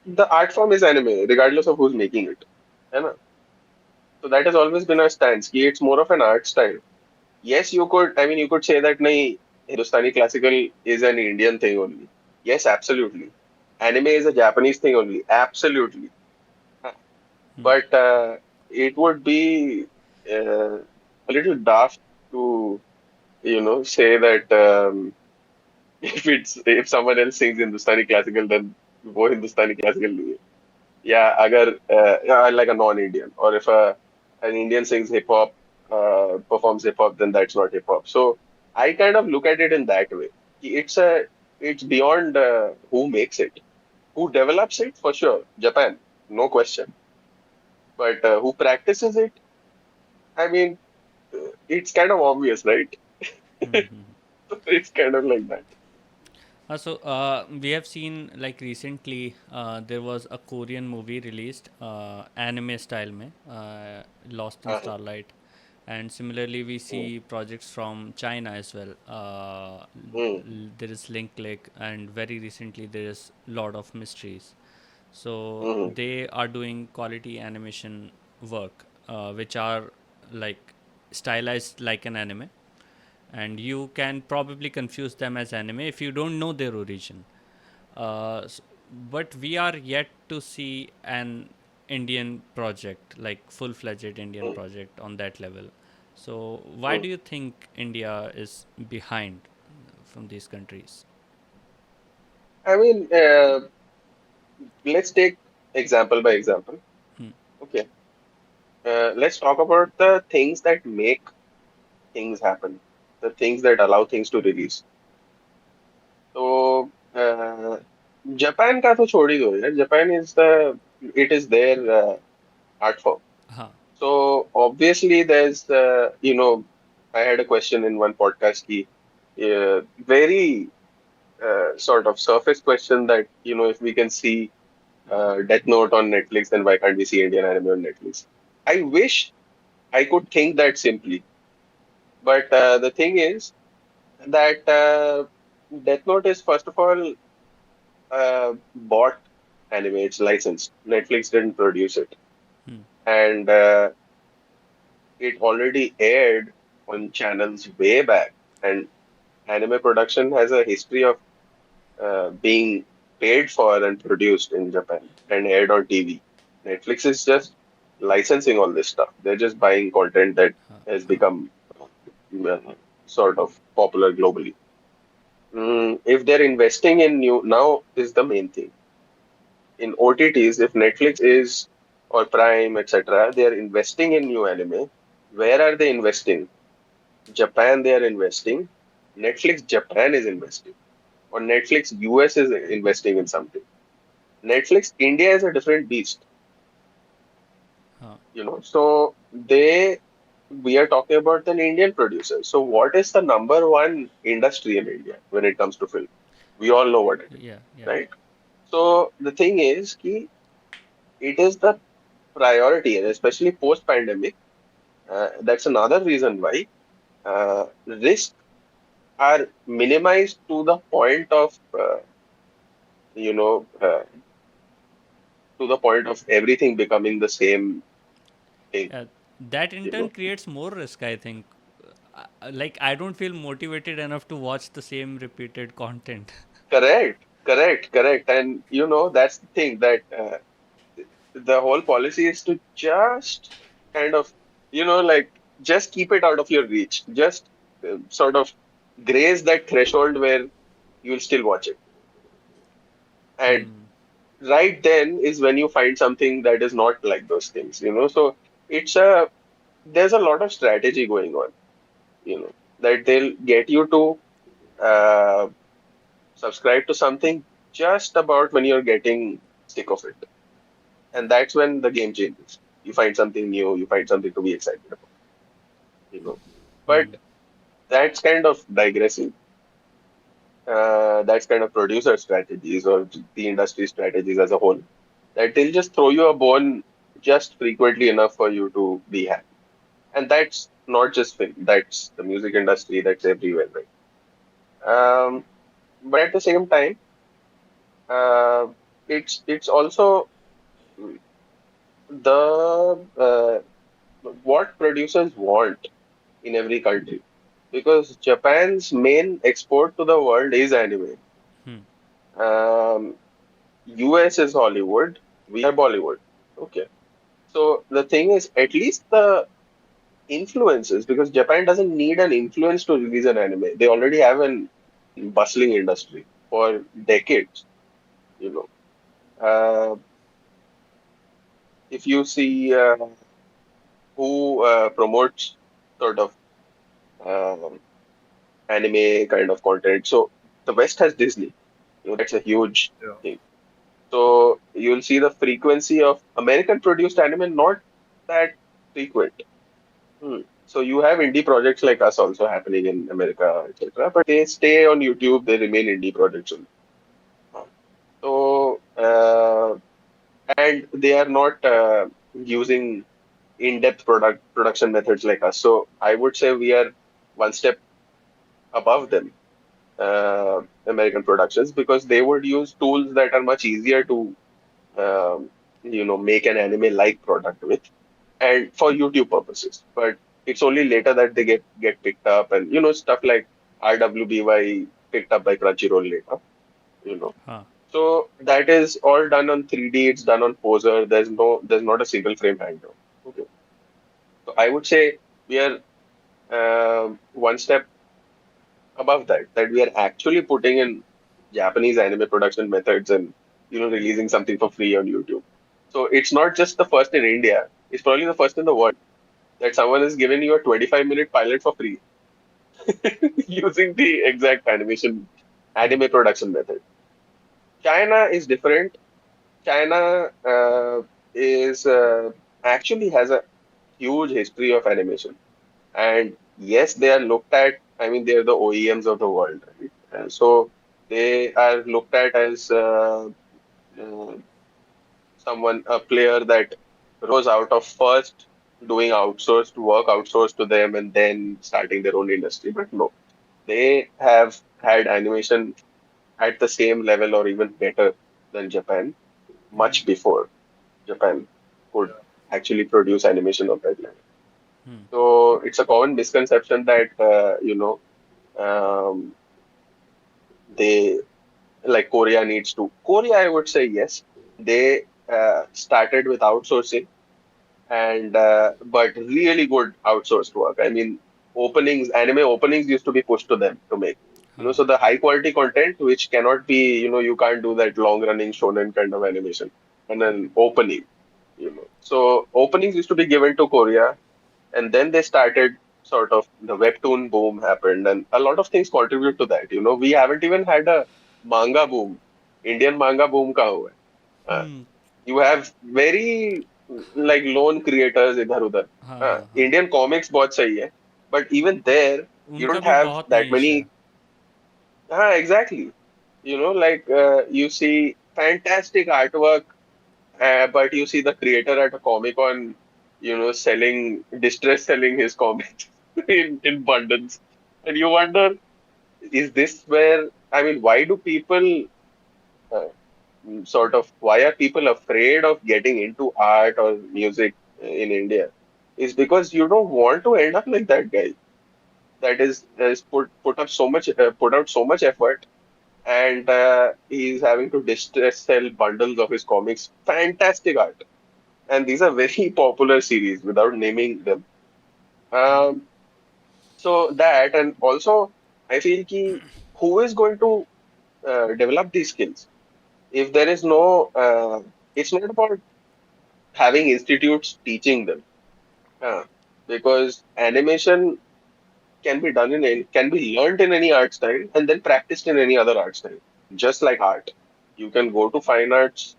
[SPEAKER 2] the art form is anime, regardless of who's making it. है ना? So that has always been our stance. Ki it's more of an art style. Yes, I mean, you could say that nahi, Hindustani classical is an Indian thing only. Yes, absolutely. Anime is a Japanese thing only. Absolutely. But it would be a little daft to, say that if someone else sings Hindustani classical, then वो Hindustani classical नहीं है. Yeah, like a non-Indian, or if an Indian sings hip hop, performs hip hop, then that's not hip hop. So I kind of look at it in that way. It's beyond who makes it, who develops it for sure. Japan, no question. But who practices it? I mean, it's kind of obvious, right? It's kind of like that.
[SPEAKER 1] We have seen like recently there was a Korean movie released anime style mein, Lost in
[SPEAKER 2] Uh-huh.
[SPEAKER 1] Starlight, and similarly we see projects from China as well.
[SPEAKER 2] Mm,
[SPEAKER 1] There is Link Lake, and very recently there is Lord of Mysteries. So
[SPEAKER 2] mm,
[SPEAKER 1] they are doing quality animation work, which are like stylized like an anime, and you can probably confuse them as anime if you don't know their origin. Uh, s- but we are yet to see an Indian project, like full-fledged Indian
[SPEAKER 2] mm,
[SPEAKER 1] project on that level. So why
[SPEAKER 2] mm.
[SPEAKER 1] do you think India is behind from these countries?
[SPEAKER 2] I mean, let's take example by example.
[SPEAKER 1] Hmm.
[SPEAKER 2] Okay. Let's talk about the things that make things happen, the things that allow things to release. So, Japan का तो छोड़ ही दो यार. Japan it is their art form.
[SPEAKER 1] Huh.
[SPEAKER 2] So obviously there's, I had a question in one podcast ki, very sort of surface question that, if we can see Death Note on Netflix, then why can't we see Indian anime on Netflix? I wish I could think that simply. But the thing is that Death Note is, first of all, bought anime, it's licensed. Netflix didn't produce it.
[SPEAKER 1] Hmm.
[SPEAKER 2] And it already aired on channels way back. And anime production has a history of being paid for and produced in Japan and aired on TV. Netflix is just licensing all this stuff. They're just buying content that has become uh, sort of popular globally. If they're investing in new, now is the main thing. In OTTs, if Netflix is or Prime, etc., they are investing in new anime. Where are they investing? Japan, they are investing. Netflix Japan is investing. Or Netflix US is investing in something. Netflix India is a different beast,
[SPEAKER 1] Huh.
[SPEAKER 2] So we are talking about an Indian producer. So what is the number one industry in India when it comes to film? We all know what it is,
[SPEAKER 1] Yeah. Yeah.
[SPEAKER 2] right? So the thing is, ki it is the priority, and especially post-pandemic. That's another reason why risks are minimized to the point of, you know, uh, everything becoming the same thing.
[SPEAKER 1] Yeah, that in
[SPEAKER 2] You
[SPEAKER 1] turn
[SPEAKER 2] know,
[SPEAKER 1] creates more risk, I think. Like, I don't feel motivated enough to watch the same repeated content.
[SPEAKER 2] correct, and that's the thing that the whole policy is to just kind of, like just keep it out of your reach, just sort of graze that threshold where you'll still watch it, and
[SPEAKER 1] Hmm.
[SPEAKER 2] right then is when you find something that is not like those things. So it's a there's a lot of strategy going on. that they'll get you to uh, subscribe to something just about when you're getting sick of it. And that's when the game changes. You find something new, you find something to be excited about, you know. But that's kind of digressing. That's kind of producer strategies or the industry strategies as a whole. That they'll just throw you a bone just frequently enough for you to be happy. And that's not just film, that's the music industry, that's everywhere, right? But at the same time, uh, it's also the what producers want in every country, because Japan's main export to the world is anime. Um, US is Hollywood, we are Bollywood. Okay. So the thing is, at least the influences, because Japan doesn't need an influence to release an anime. They already have an bustling industry for decades, you know. Uh, if you see who promotes sort of um, anime kind of content, so the West has Disney. That's a huge
[SPEAKER 3] Yeah.
[SPEAKER 2] thing. So you'll see the frequency of American produced anime not that frequent. So you have indie projects like us also happening in America, etc. But they stay on YouTube. They remain indie projects only. So and they are not using in-depth production methods like us. So I would say we are one step above them, American productions, because they would use tools that are much easier to make an anime-like product with, and for YouTube purposes. But it's only later that they get picked up, and stuff like RWBY picked up by Crunchyroll later. You know, so that is all done on 3D. It's done on Poser. There's not a single frame handout. Okay, so I would say we are one step above that. That we are actually putting in Japanese anime production methods and releasing something for free on YouTube. So it's not just the first in India. It's probably the first in the world that someone is giving you a 25-minute pilot for free using the exact anime production method. China is different. China is actually has a huge history of animation, and yes, they are looked at. I mean, they're the OEMs of the world, right? So they are looked at as uh, a player that rose out of first doing outsourced work, outsourced to them, and then starting their own industry. But no, they have had animation at the same level or even better than Japan much before Japan could actually produce animation of that level. So it's a common misconception that um, they like Korea needs to. Korea, I would say yes. They started with outsourcing and but really good outsourced work. I mean, anime openings used to be pushed to them to make. So the high quality content, which cannot be, you can't do that long running shonen kind of animation, and then opening. So openings used to be given to Korea, and then they started sort of the webtoon boom happened, and a lot of things contribute to that. We haven't even had a manga boom. Indian manga boom kahan hua hai? You have very like lone creators इधर उधर. Indian comics बहुत सही है, but even there you
[SPEAKER 1] उनका
[SPEAKER 2] don't
[SPEAKER 1] भी
[SPEAKER 2] have
[SPEAKER 1] बहुत
[SPEAKER 2] that
[SPEAKER 1] niche
[SPEAKER 2] many.
[SPEAKER 1] है.
[SPEAKER 2] Exactly. Like you see fantastic artwork, but you see the creator at a Comic Con, selling his comics in bundles, and you wonder, is this where? I mean, why do people uh, why are people afraid of getting into art or music in India? Is because you don't want to end up like that guy that is put out so much effort, and he's having to distress sell bundles of his comics. Fantastic art, and these are very popular series without naming them. Um, so that, and also I feel ki who is going to develop these skills if there is no? It's not about having institutes teaching them, because animation. can be done can be learned in any art style and then practiced in any other art style. Just like art, you can go to fine arts.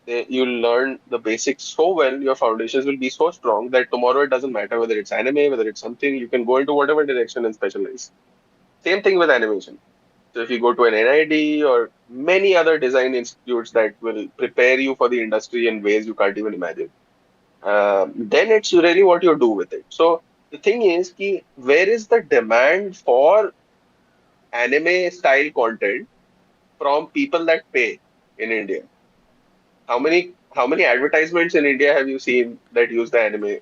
[SPEAKER 2] You'll learn the basics so well. Your foundations will be so strong that tomorrow it doesn't matter whether it's anime, whether it's something. You can go into whatever direction and specialize. Same thing with animation. So if you go to an NID or many other design institutes that will prepare you for the industry in ways you can't even imagine, then it's really what you do with it. So the thing is, ki, where is the demand for anime style content from people that pay in India? How many advertisements in India have you seen that use the anime?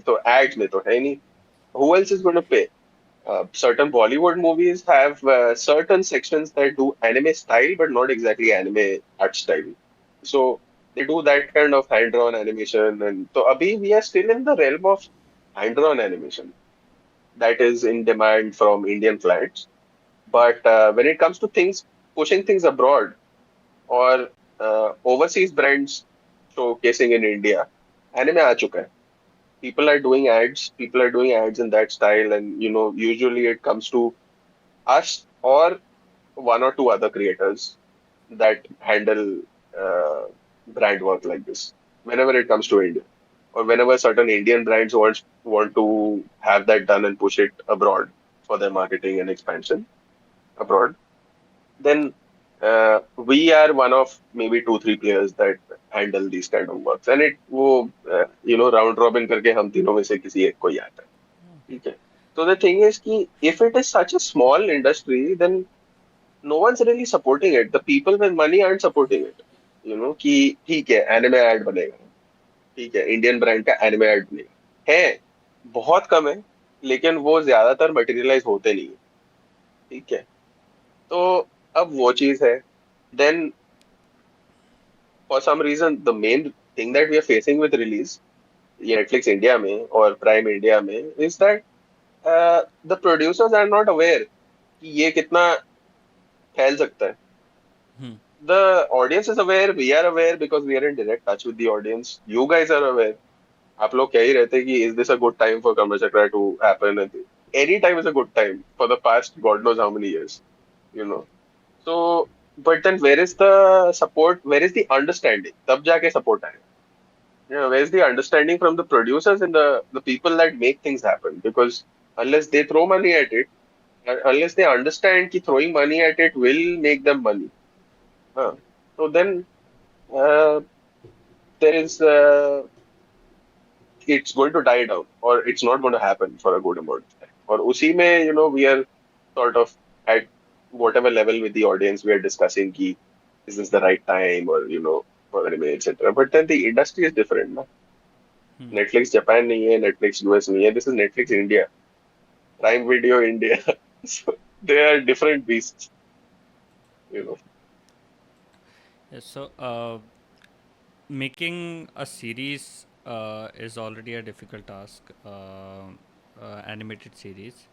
[SPEAKER 2] So ads mein to hai nahi. Who else is going to pay? Certain Bollywood movies have certain sections that do anime style, but not exactly anime art style. So they do that kind of hand-drawn animation, and so abhi we are still in the realm of hand-drawn animation that is in demand from Indian clients. But when it comes to things pushing things abroad or overseas brands showcasing in India, anime aa chuka hai. People are doing ads in that style, and usually it comes to us or one or two other creators that handle uh, brand work like this whenever it comes to India, or whenever certain Indian brands want to have that done and push it abroad for their marketing and expansion abroad, then we are one of maybe two three players that handle these kind of works, and it वो round robin करके हम तीनों में से किसी एक को ही आता है.
[SPEAKER 1] Okay.
[SPEAKER 2] ठीक है. So the thing is कि if it is such a small industry, then no one's really supporting it. The people with money aren't supporting it. कि ठीक है एनिमे ऐड बनेगा, ठीक है इंडियन ब्रांड का एनिमे ऐड बनेगा, है बहुत कम है, लेकिन वो ज्यादातर मटेरियलाइज होते नहीं है. ठीक है. तो अब वो चीज है. Then for some reason the main thing that we are facing with release ये नेटफ्लिक्स इंडिया में और प्राइम इंडिया में is that the producers are not aware कि ये कितना फैल सकता है.
[SPEAKER 1] Hmm.
[SPEAKER 2] The audience is aware, we are aware because we are in direct touch with the audience. You guys are aware. आप लोग कह ही रहते कि is this a good time for Karmachakra to happen? And any time is a good time for the past God knows how many years, you know. So, but then where is the support? Where is the understanding? तब जाके support आएगा. Where is the understanding from the producers and the people that make things happen? Because unless they throw money at it, unless they understand कि throwing money at it will make them money, so then uh, there is it's going to die down or it's not going to happen for a good amount of time. Or usi mein, we are sort of at whatever level with the audience we are discussing ki, is this the right time or for anime, etc. But then the industry is different. Na?
[SPEAKER 1] Hmm.
[SPEAKER 2] Netflix Japan nahi hai, Netflix US nahi hai. This is Netflix India, Prime Video India. So they are different beasts.
[SPEAKER 1] Yes, so making a series is already a difficult task, animated series,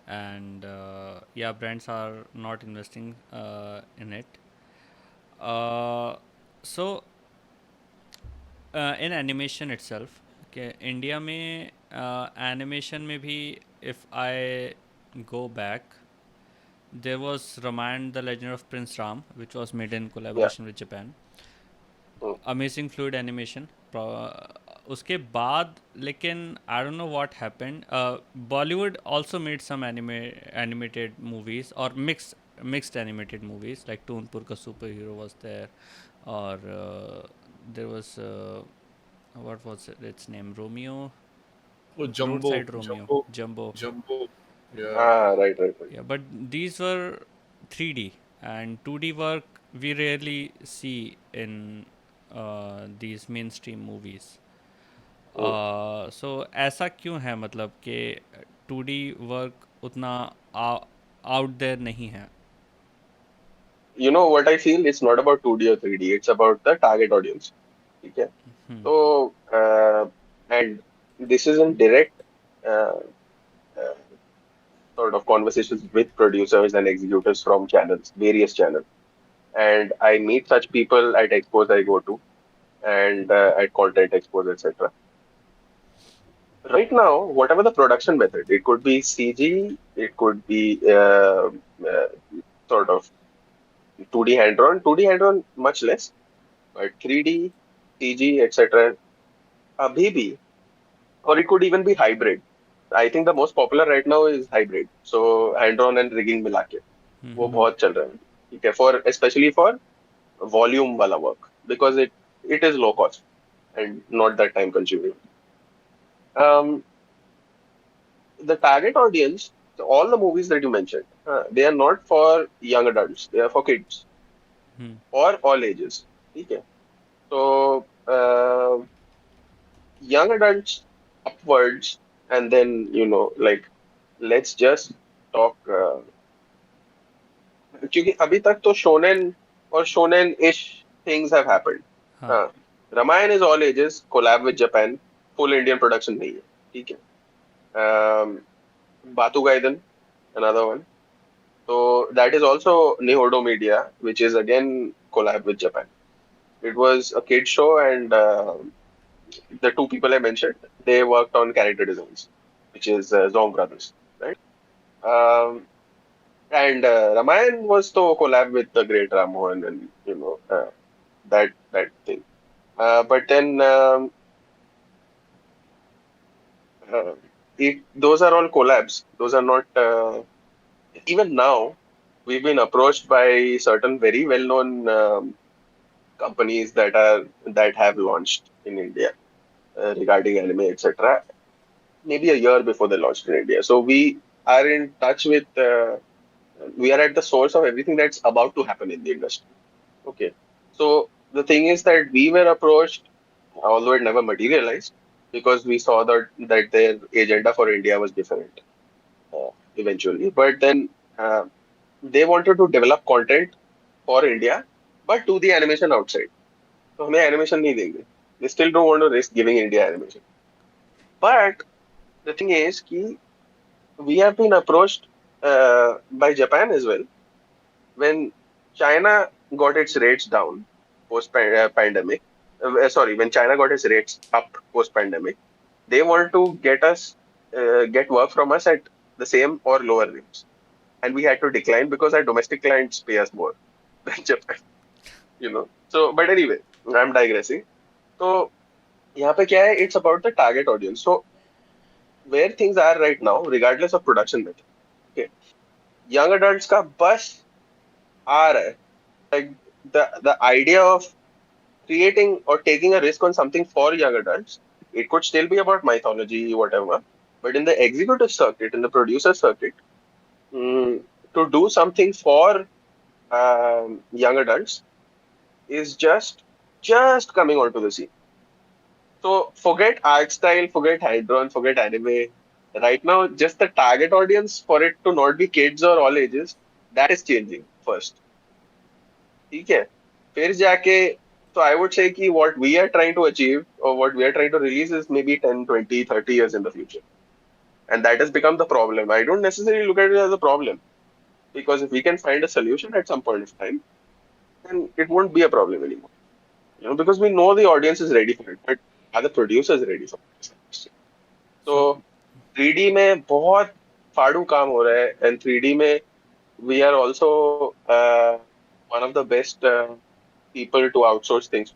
[SPEAKER 1] and yeah, brands are not investing in it. So in animation itself, okay, India में animation में भी, if I go back, there was Ramayana: The Legend of Prince Ram, which was made in
[SPEAKER 2] Yeah.
[SPEAKER 1] collaboration with Japan.
[SPEAKER 2] Hmm.
[SPEAKER 1] Amazing fluid animation. उसके बाद लेकिन I don't know what happened. Bollywood also made some animated movies or mixed animated movies, like Toonpur ka superhero was there, or there was what was its name, Romeo,
[SPEAKER 3] Oh, Jumbo,
[SPEAKER 1] Roadside Romeo,
[SPEAKER 3] Jumbo,
[SPEAKER 1] Jumbo.
[SPEAKER 3] Jumbo. Yeah.
[SPEAKER 2] Right.
[SPEAKER 1] Yeah, but these were 3D, and 2D work we rarely see in these mainstream movies. So ऐसा क्यों है, मतलब कि 2D work उतना out there नहीं है?
[SPEAKER 2] What I feel, it's not about 2D or 3D, it's about the target audience. Okay. So, and this is in direct uh, uh, sort of conversations with producers and executives from channels, various channels. And I meet such people at expos I go to and at content expos, etc. Right now, whatever the production method, it could be CG, it could be sort of 2D hand-drawn, 2D hand-drawn much less, but 3D, CG, etc. Abhi bhi, or it could even be hybrid. I think the most popular right now is hybrid. So hand-drawn and rigging मिला के वो बहुत चल रहा है. ठीक है, for especially for volume वाला work because it is low cost and not that time consuming. Um, the target audience, so all the movies that you mentioned, they are not for young adults. They are for kids or all ages. Okay. So young adults upwards, and then like let's just talk. क्योंकि अभी तक तो shonen or shonen-ish things have happened.
[SPEAKER 1] हाँ.
[SPEAKER 2] Ramayana is all ages, collab with Japan, full Indian production नहीं है. ठीक है. Batu Gaiden, another one. So that is also Nihodo Media, which is again collab with Japan. It was a kid show, and the two people I mentioned, they worked on character designs, which is Zong Brothers, right? And Ramayan was to collab with the great Ramohan, and that thing. But then those are all collabs. Those are not even now. We've been approached by certain very well-known companies that have launched in India regarding anime, etc. Maybe a year before they launched in India. So we are in touch with. We are at the source of everything that's about to happen in the industry. Okay. So the thing is that we were approached, although it never materialized, because we saw that their agenda for India was different eventually. But then they wanted to develop content for India, but do the animation outside. So हमें animation नहीं देंगे. They still don't want to risk giving India animation. But the thing is कि we have been approached by Japan as well. When China got its rates down post pandemic, sorry, when China got its rates up post pandemic, they want to get work from us at the same or lower rates, and we had to decline because our domestic clients pay us more than Japan. So, but anyway, I'm digressing. So, यहाँ पे क्या है? It's about the target audience. So, where things are right now, regardless of production method, okay, young adults का बस आ रहा है. Like the idea of creating or taking a risk on something for young adults, it could still be about mythology, whatever. But in the executive circuit, in the producer circuit, to do something for young adults is just coming onto the scene. So forget art style, forget hand drawn, forget anime. Right now, just the target audience for it to not be kids or all ages, that is changing first. ठीक है? फिर जाके so I would say कि what we are trying to achieve or what we are trying to release is maybe 10, 20, 30 years in the future. And that has become the problem. I don't necessarily look at it as a problem because if we can find a solution at some point of time, then it won't be a problem anymore. Because we know the audience is ready for it, but are the producers ready for it? So 3D में बहुत फाड़ू काम हो रहा है, and 3D में we are also one of the best people to outsource things.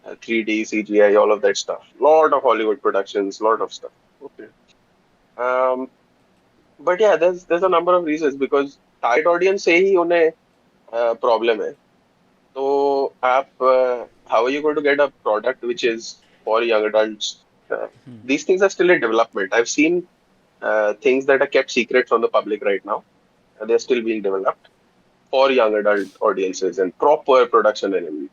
[SPEAKER 2] 3D, CGI, all of that stuff. Lot of Hollywood productions, lot of stuff. Okay. But yeah, there's a number of reasons because target audience से ही उन्हें problem है. So how are you going to get a product which is for young adults? These things are still in development. I've seen things that are kept secret from the public right now. They're still being developed for young adult audiences and proper production element.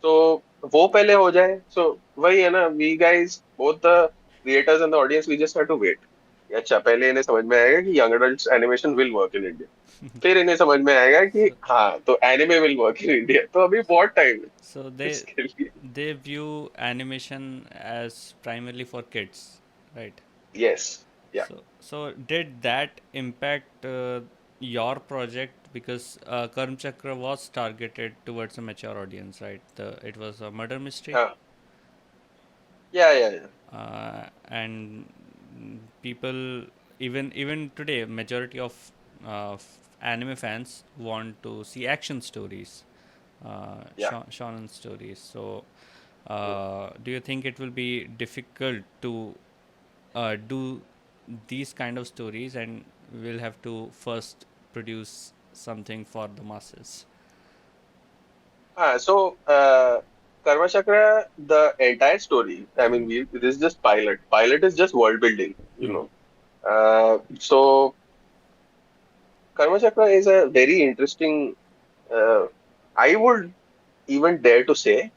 [SPEAKER 2] So वो पहले हो जाए. So वही है ना, we guys, both the creators and the audience, we just have to wait. अच्छा, पहले इन्हें समझ में आएगा कि young adults animation will work in India. फिर इन्हें समझ में आएगा कि हाँ तो anime will work in India. तो अभी बहुत time है.
[SPEAKER 1] So
[SPEAKER 2] इसके लिए.
[SPEAKER 1] they view animation as primarily for kids, right?
[SPEAKER 2] Yes. Yeah.
[SPEAKER 1] So did that impact your project because Karmchakra was targeted towards a mature audience, right? It was a murder mystery.
[SPEAKER 2] Yeah. Yeah.
[SPEAKER 1] and people, even today, majority of anime fans want to see action stories,
[SPEAKER 2] Yeah.
[SPEAKER 1] shonen stories. So, do you think it will be difficult to do these kind of stories, and we'll have to first produce something for the masses?
[SPEAKER 2] So, Karmachakra, the entire story, I mean, this is just pilot. Pilot is just world building, you
[SPEAKER 1] Hmm.
[SPEAKER 2] know. So, Karmachakra is a very interesting, uh, I would even dare to say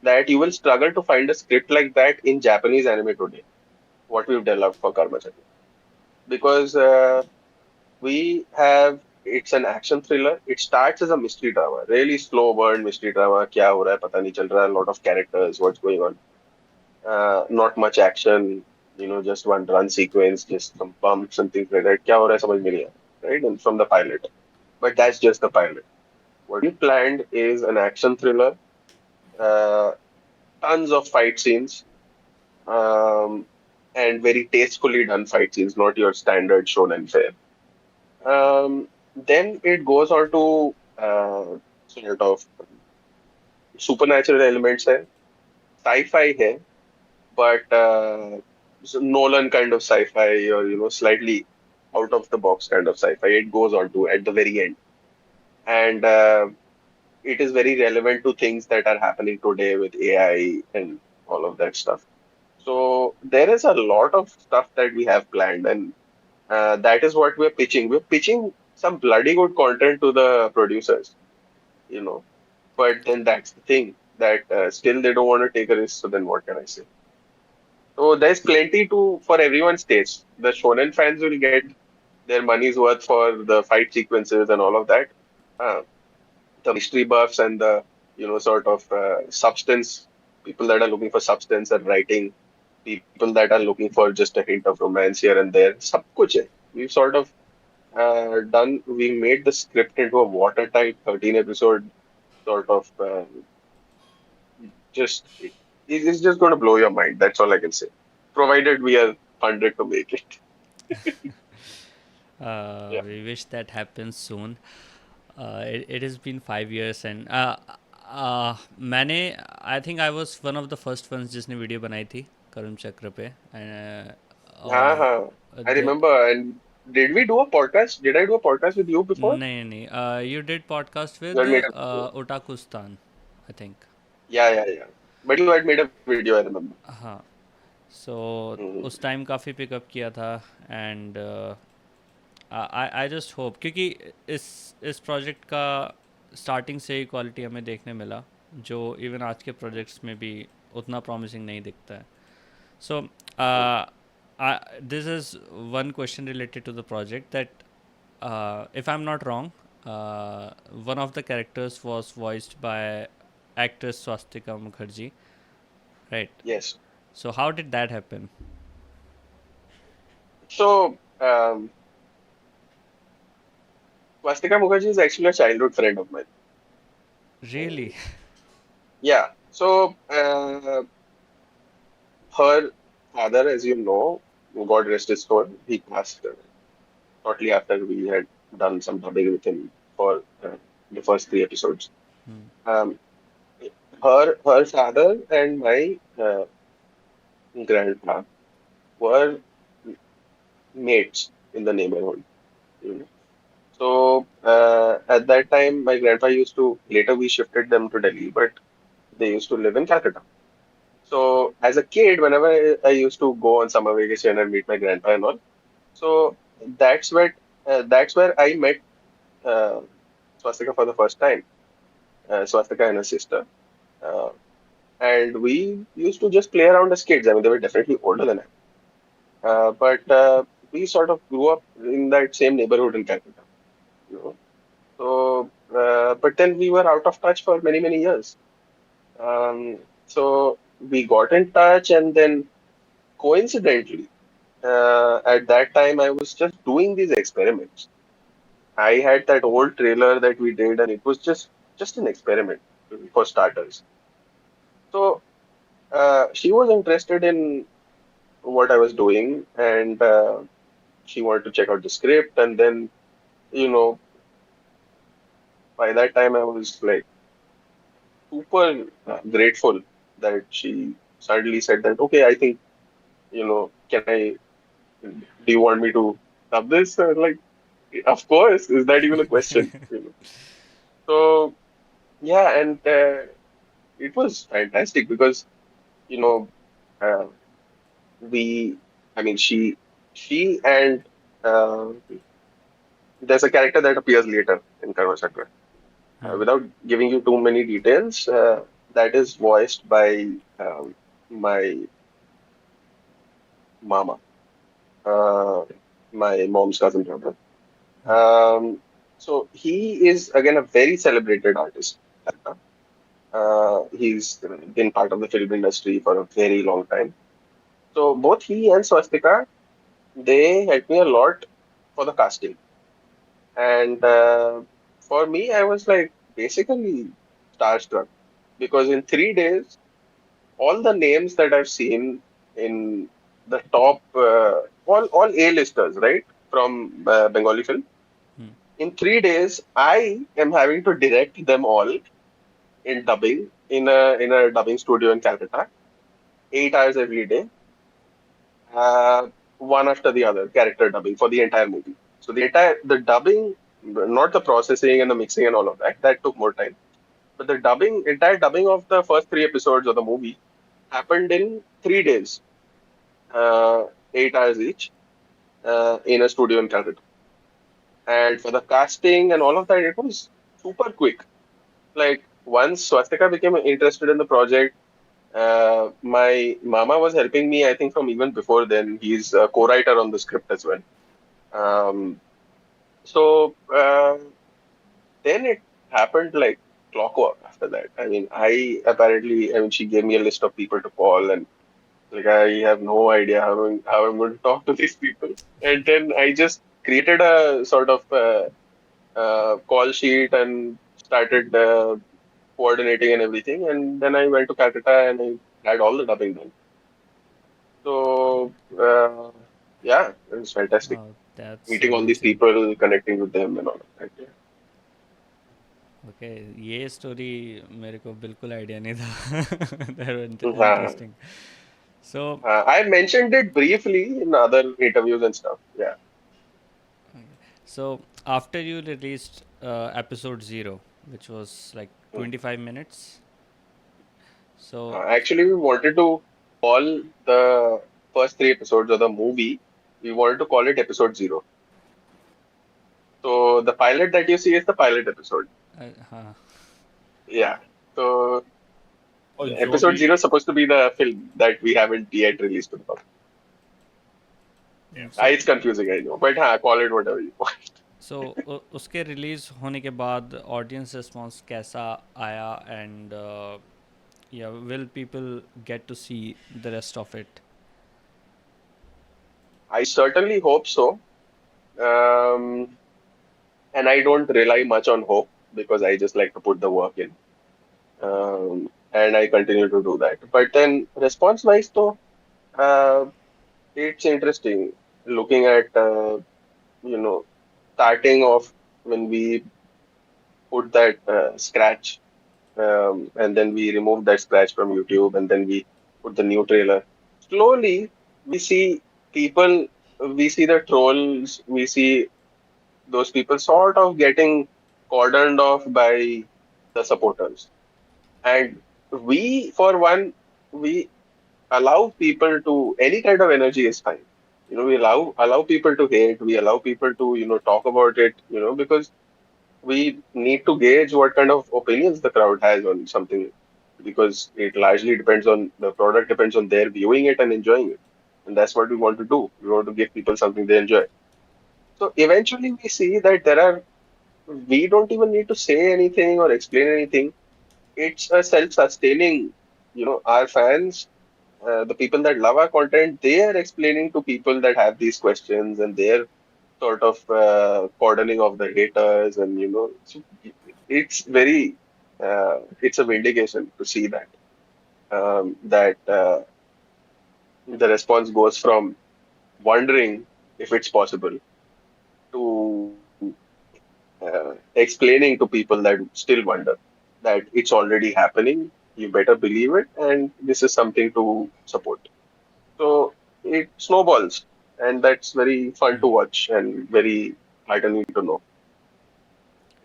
[SPEAKER 2] that you will struggle to find a script like that in Japanese anime today, what we've developed for Karmachakra. Because we have, it's an action thriller. It starts as a mystery drama, really slow burn mystery drama. क्या हो रहा है पता नहीं चल रहा. A lot of characters, what's going on. Not much action, just one run sequence, just some bumps and things like that. क्या हो रहा है समझ में नहीं आया, right? And from the pilot, but that's just the pilot. What we planned is an action thriller, uh, tons of fight scenes, um, and very tastefully done fight scenes, not your standard shonen fare. Then it goes on to sort of supernatural elements है, sci-fi है, but Nolan kind of sci-fi, or slightly out of the box kind of sci-fi. It goes on to at the very end, and it is very relevant to things that are happening today with AI and all of that stuff. So there is a lot of stuff that we have planned, and that is what we're pitching. We're pitching some bloody good content to the producers, you know. But then that's the thing that still they don't want to take a risk. So then what can I say? So there's plenty to for everyone's taste. The shonen fans will get their money's worth for the fight sequences and all of that. Uh, the mystery buffs and the sort of substance, people that are looking for substance and writing, people that are looking for just a hint of romance here and there. Sab kuch hai. We've sort of done. We made the script into a watertight 13 episode sort of just. It's just going to blow your mind. That's all I can say. Provided we are funded to make it. Yeah.
[SPEAKER 1] We wish that happens soon. It has been 5 years, and मैंने I think I was one of the first ones जिसने video बनाई थी करम चक्र पे, and
[SPEAKER 2] हाँ हाँ. I
[SPEAKER 1] the
[SPEAKER 2] remember. And did we do a podcast? Did I do a podcast with you before?
[SPEAKER 1] नहीं नहीं you did podcast
[SPEAKER 2] You
[SPEAKER 1] with
[SPEAKER 2] had made a video.
[SPEAKER 1] Otakustan, I think.
[SPEAKER 2] Yeah, yeah, yeah. But you had made a video, I remember.
[SPEAKER 1] हाँ, so
[SPEAKER 2] Hmm.
[SPEAKER 1] उस time काफ़ी pickup किया था, and I just hope, क्योंकि इस project का starting से ही quality हमें देखने मिला, जो इवन आज के प्रोजेक्ट्स में भी उतना प्रॉमिसिंग नहीं दिखता है. So this is one question related to the project, that if I'm not wrong, one of the characters was voiced by actress Swastika Mukherjee, right?
[SPEAKER 2] Yes.
[SPEAKER 1] So how did that happen?
[SPEAKER 2] So, Swastika Mukherjee is actually a childhood friend of mine.
[SPEAKER 1] Really?
[SPEAKER 2] Yeah. So, her father, as you know, God rest his soul, he passed shortly after we had done some dubbing with him for the first three episodes.
[SPEAKER 1] Hmm.
[SPEAKER 2] Um, her father and my grandpa were mates in the neighborhood. You know. So at that time, my grandpa used to. Later, we shifted them to Delhi, but they used to live in Calcutta. So as a kid, whenever I used to go on summer vacation and meet my grandpa and all, so that's where I met uh, Swastika for the first time. Swastika and her sister, uh, and we used to just play around as kids. I mean, they were definitely older than I, but we sort of grew up in that same neighborhood in Calcutta. You know. So, but then we were out of touch for many, many years. So we got in touch, and then coincidentally, at that time, I was just doing these experiments. I had that old trailer that we did, and it was just an experiment for starters. So she was interested in what I was doing, and she wanted to check out the script, and then you know by that time I was like super grateful that she suddenly said that, okay, I think, can I, do you want me to dub this? I was like, of course, is that even a question? So, yeah, and it was fantastic because, you know, uh, we, I mean, she and uh, there's a character that appears later in Karmachakra. Without giving you too many details, that is voiced by my mama, uh, my mom's cousin brother. So he is again a very celebrated artist. He's been part of the film industry for a very long time. So both he and Swastika, they helped me a lot for the casting. And for me, I was like basically starstruck because in 3 days, all the names that I've seen in the top, all A-listers, right, from Bengali film. In 3 days, I am having to direct them all in dubbing in a dubbing studio in Calcutta, 8 hours every day, uh, one after the other, character dubbing for the entire movie. So the dubbing, not the processing and the mixing and all of that, that took more time. But the entire dubbing of the first 3 episodes of the movie happened in 3 days, 8 hours each, in a studio in Calcutta. And for the casting and all of that, it was super quick. Like once Swastika became interested in the project, my mama was helping me. I think from even before then, he's a co-writer on the script as well. Um, so then it happened like clockwork after that. I mean, she gave me a list of people to call, and like I have no idea how I'm going to talk to these people. And then I just created a sort of call sheet and started coordinating and everything. And then I went to Calcutta and I had all the dubbing done. So yeah, it was fantastic.
[SPEAKER 1] Oh, that's
[SPEAKER 2] Meeting all these
[SPEAKER 1] amazing.
[SPEAKER 2] people, connecting with them, and all of that. Yeah.
[SPEAKER 1] Okay, ये story मेरे को बिल्कुल idea नहीं था. They're
[SPEAKER 2] Uh,
[SPEAKER 1] interesting. So,
[SPEAKER 2] I mentioned it briefly in other interviews and stuff. Yeah.
[SPEAKER 1] so after you released episode 0, which was like
[SPEAKER 2] Mm.
[SPEAKER 1] 25 minutes, so
[SPEAKER 2] Actually, we wanted to call the first 3 episodes of the movie, we wanted to call it episode 0. So the pilot that you see is the pilot episode.
[SPEAKER 1] हाँ.
[SPEAKER 2] Yeah. So
[SPEAKER 3] और जो
[SPEAKER 2] episode
[SPEAKER 3] भी
[SPEAKER 2] 0 is supposed to be the film that we haven't yet released to the public.
[SPEAKER 1] So,
[SPEAKER 2] It's confusing, I know, but call it whatever you want.
[SPEAKER 1] so उसके release होने के बाद audience response कैसा आया, and या will people get to see the rest of it?
[SPEAKER 2] I certainly hope so. Um, and I don't rely much on hope because I just like to put the work in. And I continue to do that. But then response wise, though, uh, it's interesting looking at, you know, starting off when we put that scratch, and then we removed that scratch from YouTube, and then we put the new trailer. Slowly, we see people, we see the trolls, we see those people sort of getting cordoned off by the supporters. And we, for one, we allow people to, any kind of energy is fine. We allow people to hate, we allow people to, talk about it, because we need to gauge what kind of opinions the crowd has on something, because it largely depends on the product, depends on their viewing it and enjoying it. And that's what we want to do. We want to give people something they enjoy. So eventually we see that we don't even need to say anything or explain anything. It's a self-sustaining, our fans, the people that love our content, they are explaining to people that have these questions, and they're sort of cordoning of the haters, and so it's very, it's a vindication to see that, the response goes from wondering if it's possible to explaining to people that still wonder that it's already happening. You better believe it, and this is something to support. So it snowballs, and that's very fun to watch and very heartening to know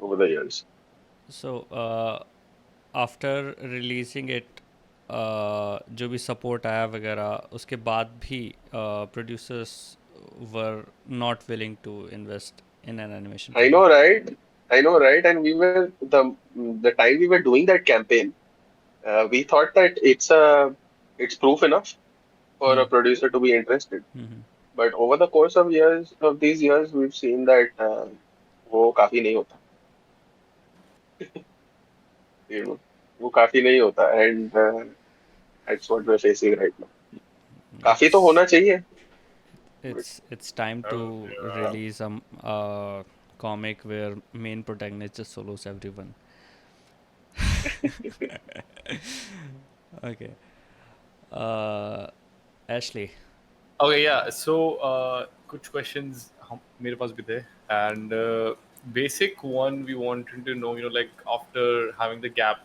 [SPEAKER 2] over the years.
[SPEAKER 1] So after releasing it, जो भी support आया वगैरह उसके बाद भी producers were not willing to invest in an animation
[SPEAKER 2] I
[SPEAKER 1] project.
[SPEAKER 2] know, right? I know, right? And we were the time we were doing that campaign, we thought that it's proof enough for a producer to be interested. But over the course of these years, we've seen that वो काफी नहीं होता, you know, वो काफी नहीं होता, and that's what we're facing right now. काफी तो होना चाहिए.
[SPEAKER 1] It's time to release a comic where main protagonist just solos everyone. Okay. Ashley.
[SPEAKER 3] Okay, yeah. So, कुछ questions मेरे पास भी थे, and basic one we wanted to know, like after having the gap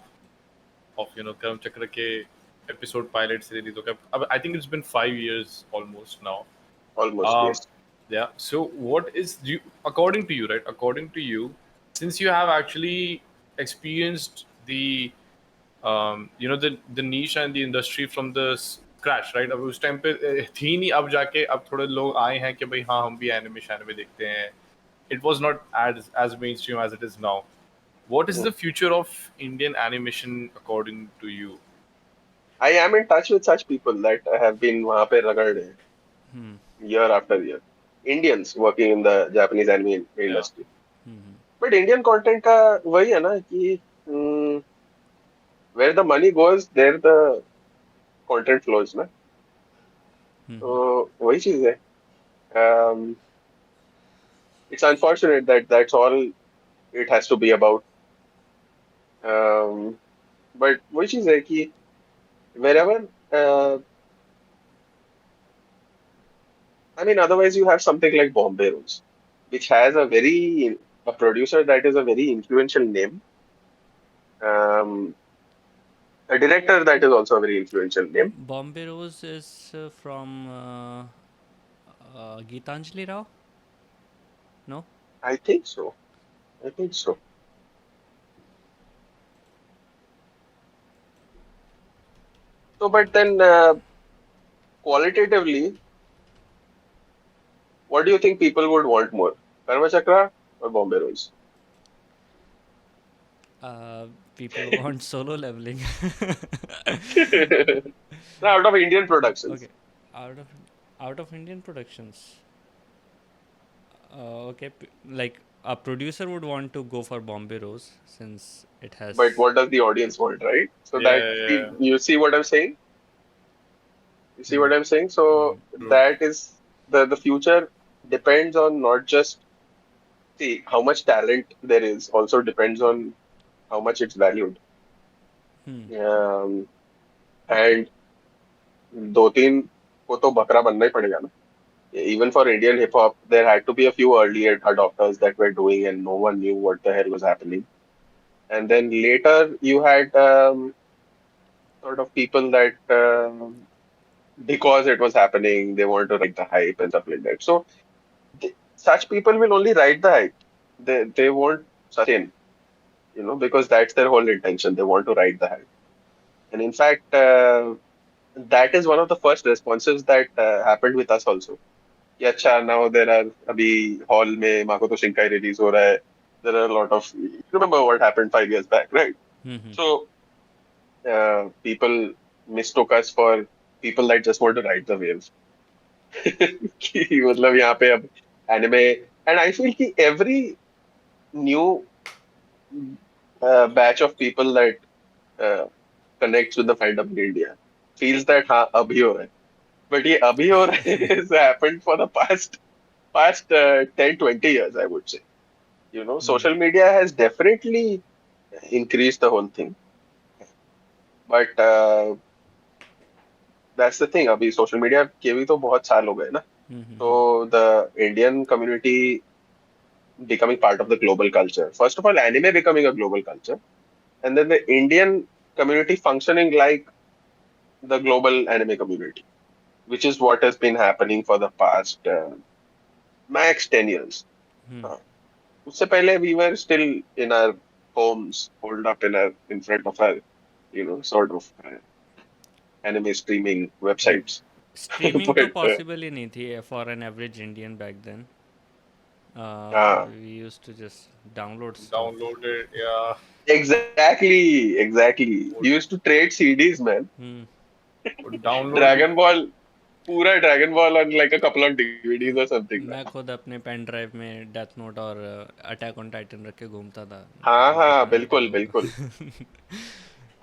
[SPEAKER 3] of Karamchakra के episode pilot से release हो गया. I think it's been 5 years almost now.
[SPEAKER 2] Almost, yes.
[SPEAKER 3] Yeah. So, what is according to you, right? According to you, since you have actually experienced the the niche and the industry from the scratch, right? अब उस time पे थी नहीं, अब जाके अब थोड़े लोग आए हैं कि भाई हाँ हम भी एनिमे देखते हैं. It was not as mainstream as it is now. What is the future of Indian animation according to you?
[SPEAKER 2] I am in touch with such people that have been वहाँ पे रगड़ रहे हैं year after year. Indians working in the Japanese anime industry. But Indian content का वही है ना कि where the money goes, there the content flows, ना. तो वही चीज है. It's unfortunate that that's all it has to be about. But वही चीज है कि wherever I mean, otherwise you have something like Bombay Rose, which has a producer that is a very influential name. A director that is also a very influential name.
[SPEAKER 1] Bombay Rose is from Geetanjali Rao? No?
[SPEAKER 2] I think so. I think so. So, but then qualitatively, what do you think people would want more? Karmachakra or Bombay Rose?
[SPEAKER 1] People want solo leveling.
[SPEAKER 2] No, out of Indian productions.
[SPEAKER 1] Okay, out of Indian productions. Okay, like a producer would want to go for Bombay Rose since it has.
[SPEAKER 2] But what does the audience want, right? So you see what I'm saying? You see what I'm saying? So that is the future depends on not just how much talent there is, also depends on how much it's valued. And दो तीन को तो बकरा बनना ही पड़ेगा ना. Even for Indian hip hop, there had to be a few early adopters that were doing, and no one knew what the hell was happening. And then later you had sort of people that because it was happening, they want to ride the hype and stuff like that. So such people will only ride the hype. They won't sustain, because that's their whole intention. They want to ride the hype. And in fact, that is one of the first responses that happened with us also. Yeah, अच्छा, now there are अभी hall में Makoto Shinkai release हो रहा है. There are a lot of, remember what happened 5 years back, right? So people mistook us for people that just want to ride the wave. कि मतलब यहाँ पे अब anime, and I feel कि every new batch of people that connects with the fandom in India feels that हाँ अभी हो रहा है. But ये अभी हो रहा है has happened for the past 10-20 years, I would say. Social media has definitely increased the whole thing. But that's the thing. अभी social media के भी तो बहुत साल हो गए ना. So the Indian community becoming part of the global culture. First of all, anime becoming a global culture, and then the Indian community functioning like the global anime community, which is what has been happening for the past max 10 years. उससे पहले we were still in our homes, holed up in front of our, sort of anime streaming websites.
[SPEAKER 1] Streaming तो
[SPEAKER 2] But
[SPEAKER 1] possible ही नहीं थी for an average Indian back then
[SPEAKER 2] uh,
[SPEAKER 1] we used to just download stuff
[SPEAKER 3] Download it, yeah.
[SPEAKER 2] exactly. You used to trade CDs, man.
[SPEAKER 3] Download.
[SPEAKER 2] Dragon Ball, पूरा Dragon Ball on like a couple of DVDs or something.
[SPEAKER 1] मैं खुद अपने pen drive में death note और attack on Titan रख के घूमता था
[SPEAKER 2] हाँ बिल्कुल बिल्कुल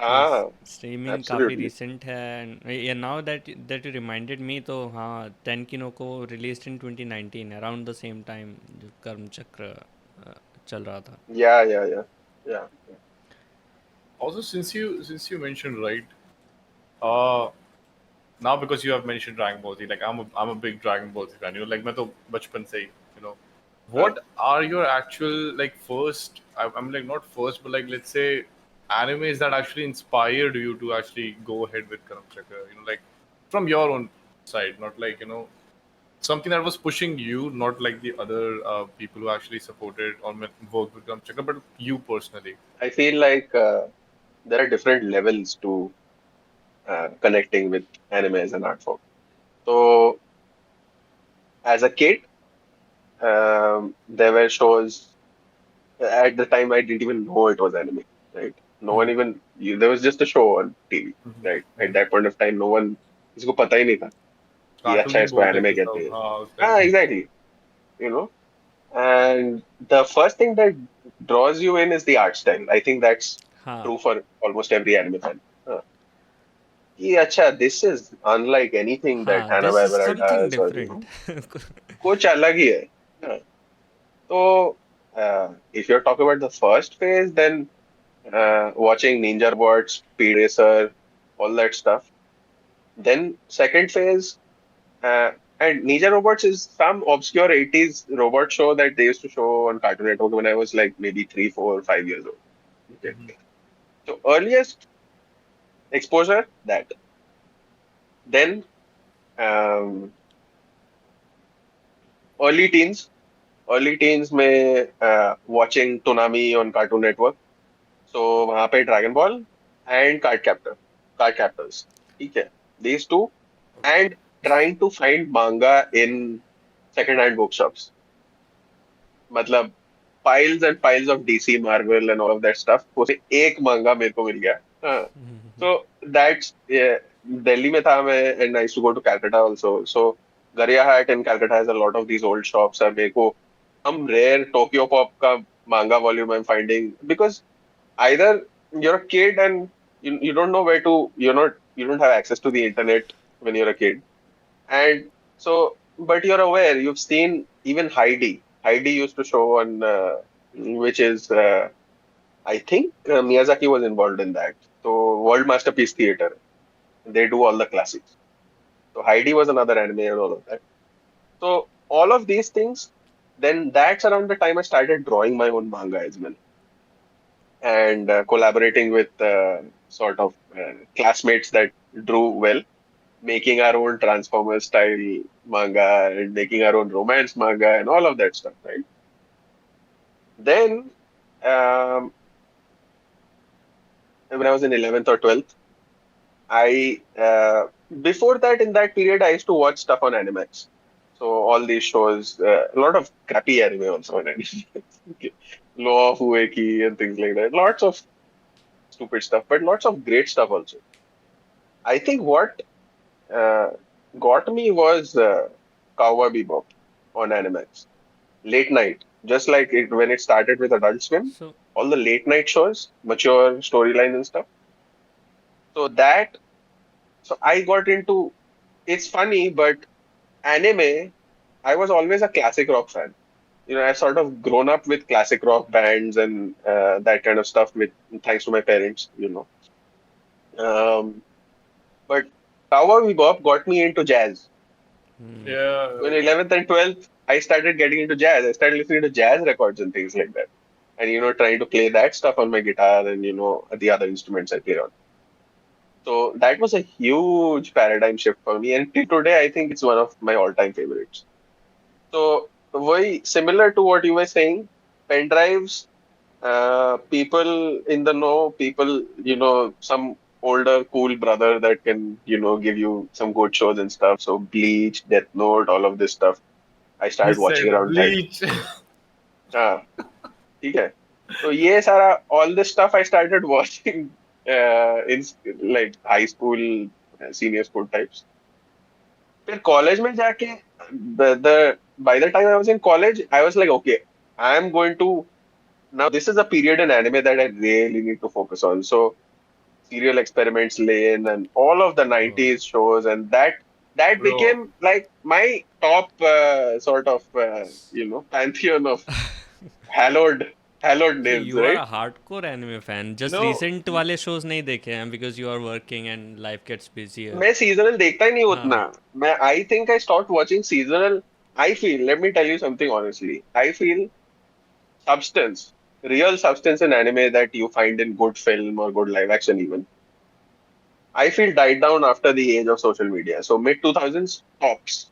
[SPEAKER 2] हाँ
[SPEAKER 1] स्ट्रीमिंग काफ़ी
[SPEAKER 2] absolutely.
[SPEAKER 1] रिसेंट है now that you reminded me तो हाँ टेनकिनो को released in 2019 around the same time जो कर्मचक्र चल रहा था.
[SPEAKER 2] Yeah.
[SPEAKER 3] Also, since you mentioned, right, uh, now because you have mentioned Dragon Ball Z, like I'm a big Dragon Ball Z fan. You know, like मैं तो बचपन से ही, you know, what are your actual like first? I'm like not first, but like let's say animes that actually inspired you to actually go ahead with Karamchakra. You know, like from your own side, not like something that was pushing you, not like the other people who actually supported or worked with Karamchakra, but you personally.
[SPEAKER 2] I feel like there are different levels to connecting with anime as an art form. So as a kid, there were shows. At the time, I didn't even know it was anime, right? No one even, there was just a show on TV, right? At that point of time, no one, इसको पता ही नहीं था कि अच्छा इसको anime कहते हैं. Exactly. And the first thing that draws you in is the art style. I think that's true for almost every anime fan. कि अच्छा, this is unlike anything that Hanna-Barbera does. कुछ अलग ही है. So, if you're talking about the first phase, then watching Ninja Robots, Speed Racer, all that stuff. Then second phase, and Ninja Robots is some obscure 80s robot show that they used to show on Cartoon Network when I was like maybe 3, 4, 5 years old. Okay. So earliest exposure, that. Then early teens में watching Toonami on Cartoon Network. So वहाँ पे Dragon Ball and Card Captors. ठीक है. These two, and trying to find manga in second-hand bookshops. मतलब piles and piles of DC, Marvel and all of that stuff. उसमें एक manga मेरे को मिल गया. So that's Delhi में था मैं, and I used to go to Calcutta also. So Gariahat in Calcutta has a lot of these old shops. और मेरे को some rare Tokyo Pop का manga volume I'm finding, because either you're a kid and you don't know where to, you don't have access to the internet when you're a kid, and so, but you're aware, you've seen even Heidi used to show on which is I think Miyazaki was involved in that. So World Masterpiece Theater, they do all the classics. So Heidi was another anime and all of that. So all of these things, then that's around the time I started drawing my own manga as well, and collaborating with sort of classmates that drew well, making our own Transformers style manga and making our own romance manga and all of that stuff, right? Then when I was in 11th or 12th, I before that, in that period, I used to watch stuff on Animax. So all these shows, a lot of crappy anime also on Animax. Law of Ueki and things like that. Lots of stupid stuff, but lots of great stuff also. I think what got me was Cowboy Bebop on Animax. Late night, just like when it started with Adult Swim, all the late night shows, mature storylines and stuff. So I got into, it's funny, but anime, I was always a classic rock fan. I've sort of grown up with classic rock bands and that kind of stuff, thanks to my parents, But Cowboy Bebop got me into jazz.
[SPEAKER 3] Yeah.
[SPEAKER 2] So in 11th and 12th, I started getting into jazz. I started listening to jazz records and things like that. And, trying to play that stuff on my guitar and, the other instruments I play on. So that was a huge paradigm shift for me. And till today, I think it's one of my all-time favorites. So, very similar to what you were saying, pen drives, people in the know, people, some older cool brother that can, give you some good shows and stuff. So Bleach, Death Note, all of this stuff. I
[SPEAKER 3] You
[SPEAKER 2] started watching
[SPEAKER 3] said
[SPEAKER 2] around that.
[SPEAKER 3] Bleach.
[SPEAKER 2] हाँ, ठीक है. So ये सारा all this stuff I started watching in like high school, senior school types. फिर college में जाके the by the time I was in college, I was like, okay, I'm going to now this is a period in anime that I really need to focus on. So Serial Experiments Lane and all of the 90s shows and that
[SPEAKER 3] Bro.
[SPEAKER 2] became like my top sort of pantheon of hallowed names,
[SPEAKER 1] You are
[SPEAKER 2] right?
[SPEAKER 1] a hardcore anime fan. Just
[SPEAKER 2] No,
[SPEAKER 1] recent वाले shows नहीं देखे हैं because you are working and life gets busier.
[SPEAKER 2] मैं seasonal देखता ही नहीं
[SPEAKER 1] हाँ.
[SPEAKER 2] उतना. I think I stopped watching seasonal. I feel, let me tell you something honestly. I feel real substance in anime that you find in good film or good live action even, I feel died down after the age of social media. So mid 2000s tops.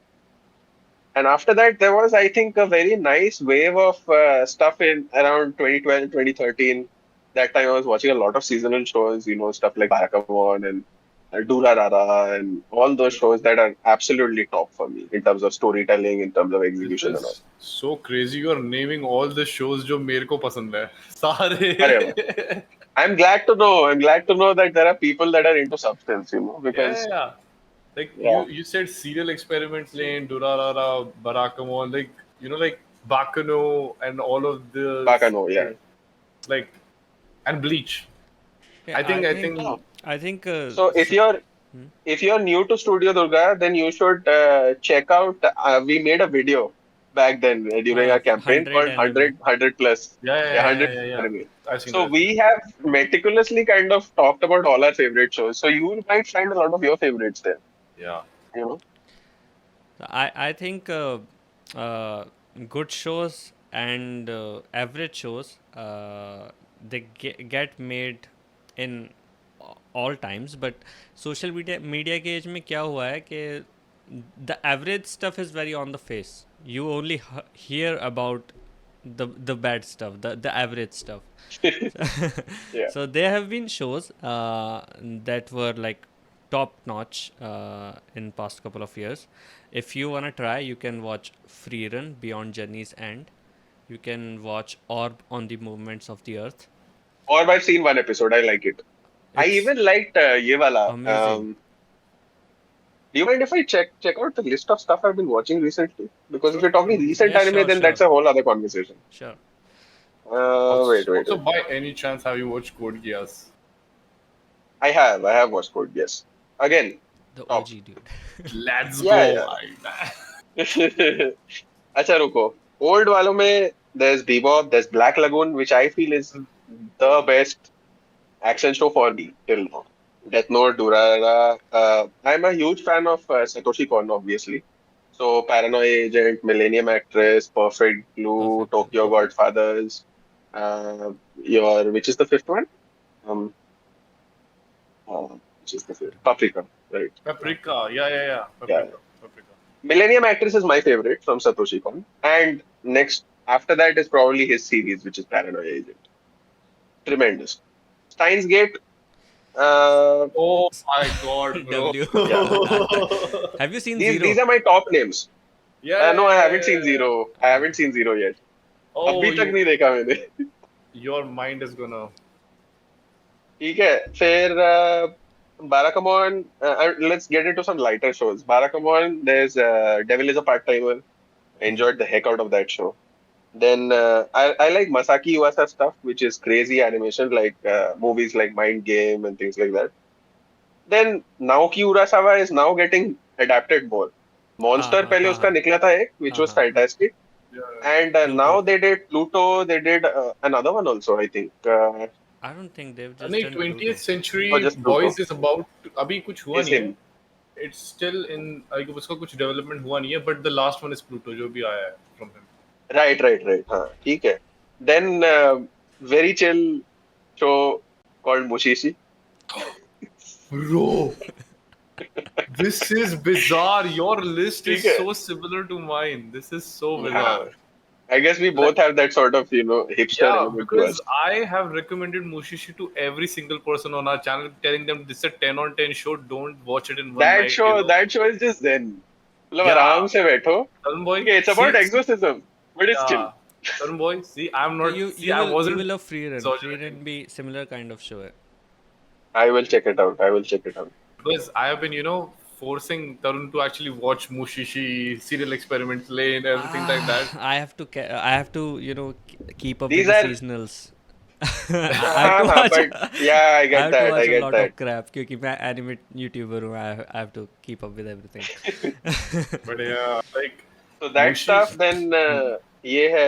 [SPEAKER 2] And after that, there was, I think, a very nice wave of stuff in around 2012, 2013. That time I was watching a lot of seasonal shows, stuff like Barakamon and Durarara and all those shows that are absolutely top for me in terms of storytelling, in terms of
[SPEAKER 3] This
[SPEAKER 2] execution and all.
[SPEAKER 3] is so crazy. You are naming all the shows जो मेरे को पसंद है. सारे.
[SPEAKER 2] अरे वाह. I'm glad to know that there are people that are into substance, because
[SPEAKER 3] Yeah. Like
[SPEAKER 2] yeah.
[SPEAKER 3] you said Serial Experiments Lane, Durarara, Barakamon, like Bakano and all of the
[SPEAKER 2] Bakano, yeah.
[SPEAKER 3] like and Bleach.
[SPEAKER 1] Yeah,
[SPEAKER 3] I think
[SPEAKER 1] I think
[SPEAKER 2] So if you're new to Studio Durga, then you should check out. We made a video back then during our campaign
[SPEAKER 1] 100
[SPEAKER 2] called
[SPEAKER 1] anime.
[SPEAKER 2] 100 plus.
[SPEAKER 3] yeah.
[SPEAKER 2] 100 anime.
[SPEAKER 3] I've seen
[SPEAKER 2] So
[SPEAKER 3] that.
[SPEAKER 2] we have meticulously kind of talked about all our favorite shows. So you might find a lot of your favorites there.
[SPEAKER 3] Yeah.
[SPEAKER 1] I think good shows and average shows they get made in all times, but social media के age में क्या हुआ है कि the average stuff is very on the face. You only hear about the bad stuff, the average stuff.
[SPEAKER 2] Yeah.
[SPEAKER 1] So there have been shows that were like top notch in past couple of years. If you wanna try, you can watch Free Run, Beyond Journey's End. You can watch Orb on the Movements of the Earth.
[SPEAKER 2] Or I've seen one episode. I like it. I
[SPEAKER 1] It's
[SPEAKER 2] even liked ye wala.
[SPEAKER 1] amazing.
[SPEAKER 2] Do you mind if I check out the list of stuff I've been watching recently? Because if you're talking recent
[SPEAKER 1] Yeah,
[SPEAKER 2] anime,
[SPEAKER 1] sure,
[SPEAKER 2] then
[SPEAKER 1] sure.
[SPEAKER 2] that's a whole other conversation.
[SPEAKER 1] Sure.
[SPEAKER 2] Wait.
[SPEAKER 3] Also, by any chance, have you watched Code Geass?
[SPEAKER 2] I have watched Code Geass. Again,
[SPEAKER 1] The
[SPEAKER 2] top.
[SPEAKER 1] OG dude.
[SPEAKER 3] Let's
[SPEAKER 2] Yeah,
[SPEAKER 3] go.
[SPEAKER 2] अच्छा रुको. Old वालों में there's Bebop, there's Black Lagoon, which I feel is the best action show for me till now. Death Note, Durarara. I'm a huge fan of Satoshi Kon, obviously. So Paranoia Agent, Millennium Actress, Perfect Blue,
[SPEAKER 1] Perfect.
[SPEAKER 2] Tokyo Godfathers. Which is the fifth one? Which is the fifth? Paprika, right?
[SPEAKER 3] Paprika. Yeah.
[SPEAKER 2] Yeah.
[SPEAKER 3] Paprika.
[SPEAKER 2] Millennium Actress is my favorite from Satoshi Kon. And next, after that is probably his series, which is Paranoia Agent. Tremendous. Steins Gate.
[SPEAKER 3] Oh my god, bro.
[SPEAKER 1] W. Have you seen Zero?
[SPEAKER 2] These are my top names.
[SPEAKER 3] Yeah.
[SPEAKER 2] No, I haven't seen Zero. I haven't seen Zero yet.
[SPEAKER 3] Oh,
[SPEAKER 2] अभी तक नहीं देखा मैंने.
[SPEAKER 3] your mind is gonna.
[SPEAKER 2] ठीक है. फिर Barakamon. Let's get into some lighter shows. Barakamon. There's Devil is a Part-Timer. I enjoyed the heck out of that show. Then I like Masaki Yuasa stuff, which is crazy animation, like movies like Mind Game and things like that. Then Naoki Urasawa is now getting adapted more. Monster पहले उसका निकला था एक, which was fantastic.
[SPEAKER 3] Yeah.
[SPEAKER 2] And now they did Pluto. They did another one also, I think.
[SPEAKER 1] I don't think they've just
[SPEAKER 3] नहीं
[SPEAKER 1] done
[SPEAKER 3] 20th
[SPEAKER 1] Pluto.
[SPEAKER 3] century
[SPEAKER 2] Oh, just Pluto.
[SPEAKER 3] boys is about अभी कुछ हुआ
[SPEAKER 2] Is
[SPEAKER 3] नहीं
[SPEAKER 2] him.
[SPEAKER 3] है. it's still in like उसका कुछ development हुआ नहीं है, but the last one is Pluto जो भी आया है from him.
[SPEAKER 2] Right. हाँ ठीक है. Then very chill show called Mushishi.
[SPEAKER 3] Bro, this is bizarre. Your list is
[SPEAKER 2] ठीक है.
[SPEAKER 3] so similar to mine. This is so
[SPEAKER 2] हाँ.
[SPEAKER 3] bizarre.
[SPEAKER 2] I guess we both have that sort of hipster
[SPEAKER 3] Yeah,
[SPEAKER 2] element to
[SPEAKER 3] because
[SPEAKER 2] us.
[SPEAKER 3] I have recommended Mushishi to every single person on our channel, telling them this is a 10 on 10 show. Don't watch it in one
[SPEAKER 2] That
[SPEAKER 3] night.
[SPEAKER 2] show is just zen. मतलब
[SPEAKER 3] Yeah.
[SPEAKER 2] आराम से बैठो.
[SPEAKER 3] Tarun boy,
[SPEAKER 2] Okay, it's about exorcism, but it's chill.
[SPEAKER 3] Tarun boy, see, I'm not.
[SPEAKER 1] You
[SPEAKER 3] I wasn't.
[SPEAKER 1] you will love Free Run.
[SPEAKER 3] exaggerating.
[SPEAKER 1] Free Run be similar kind of show.
[SPEAKER 2] I will check it out.
[SPEAKER 3] Because I have been, forcing Tarun to actually watch Mushishi, Serial Experiments Lane, everything like that.
[SPEAKER 1] I have to keep up
[SPEAKER 2] These
[SPEAKER 1] with the
[SPEAKER 2] are-
[SPEAKER 1] seasonals. I have to watch.
[SPEAKER 2] but yeah, I
[SPEAKER 1] I
[SPEAKER 2] get
[SPEAKER 1] have to
[SPEAKER 2] that.
[SPEAKER 1] watch
[SPEAKER 2] I
[SPEAKER 1] a
[SPEAKER 2] get
[SPEAKER 1] lot
[SPEAKER 2] that.
[SPEAKER 1] of crap क्योंकि मैं anime YouTuber हूँ. I have to keep up with everything.
[SPEAKER 3] But yeah, like.
[SPEAKER 2] So that
[SPEAKER 3] Mushi-
[SPEAKER 2] stuff. Then ये है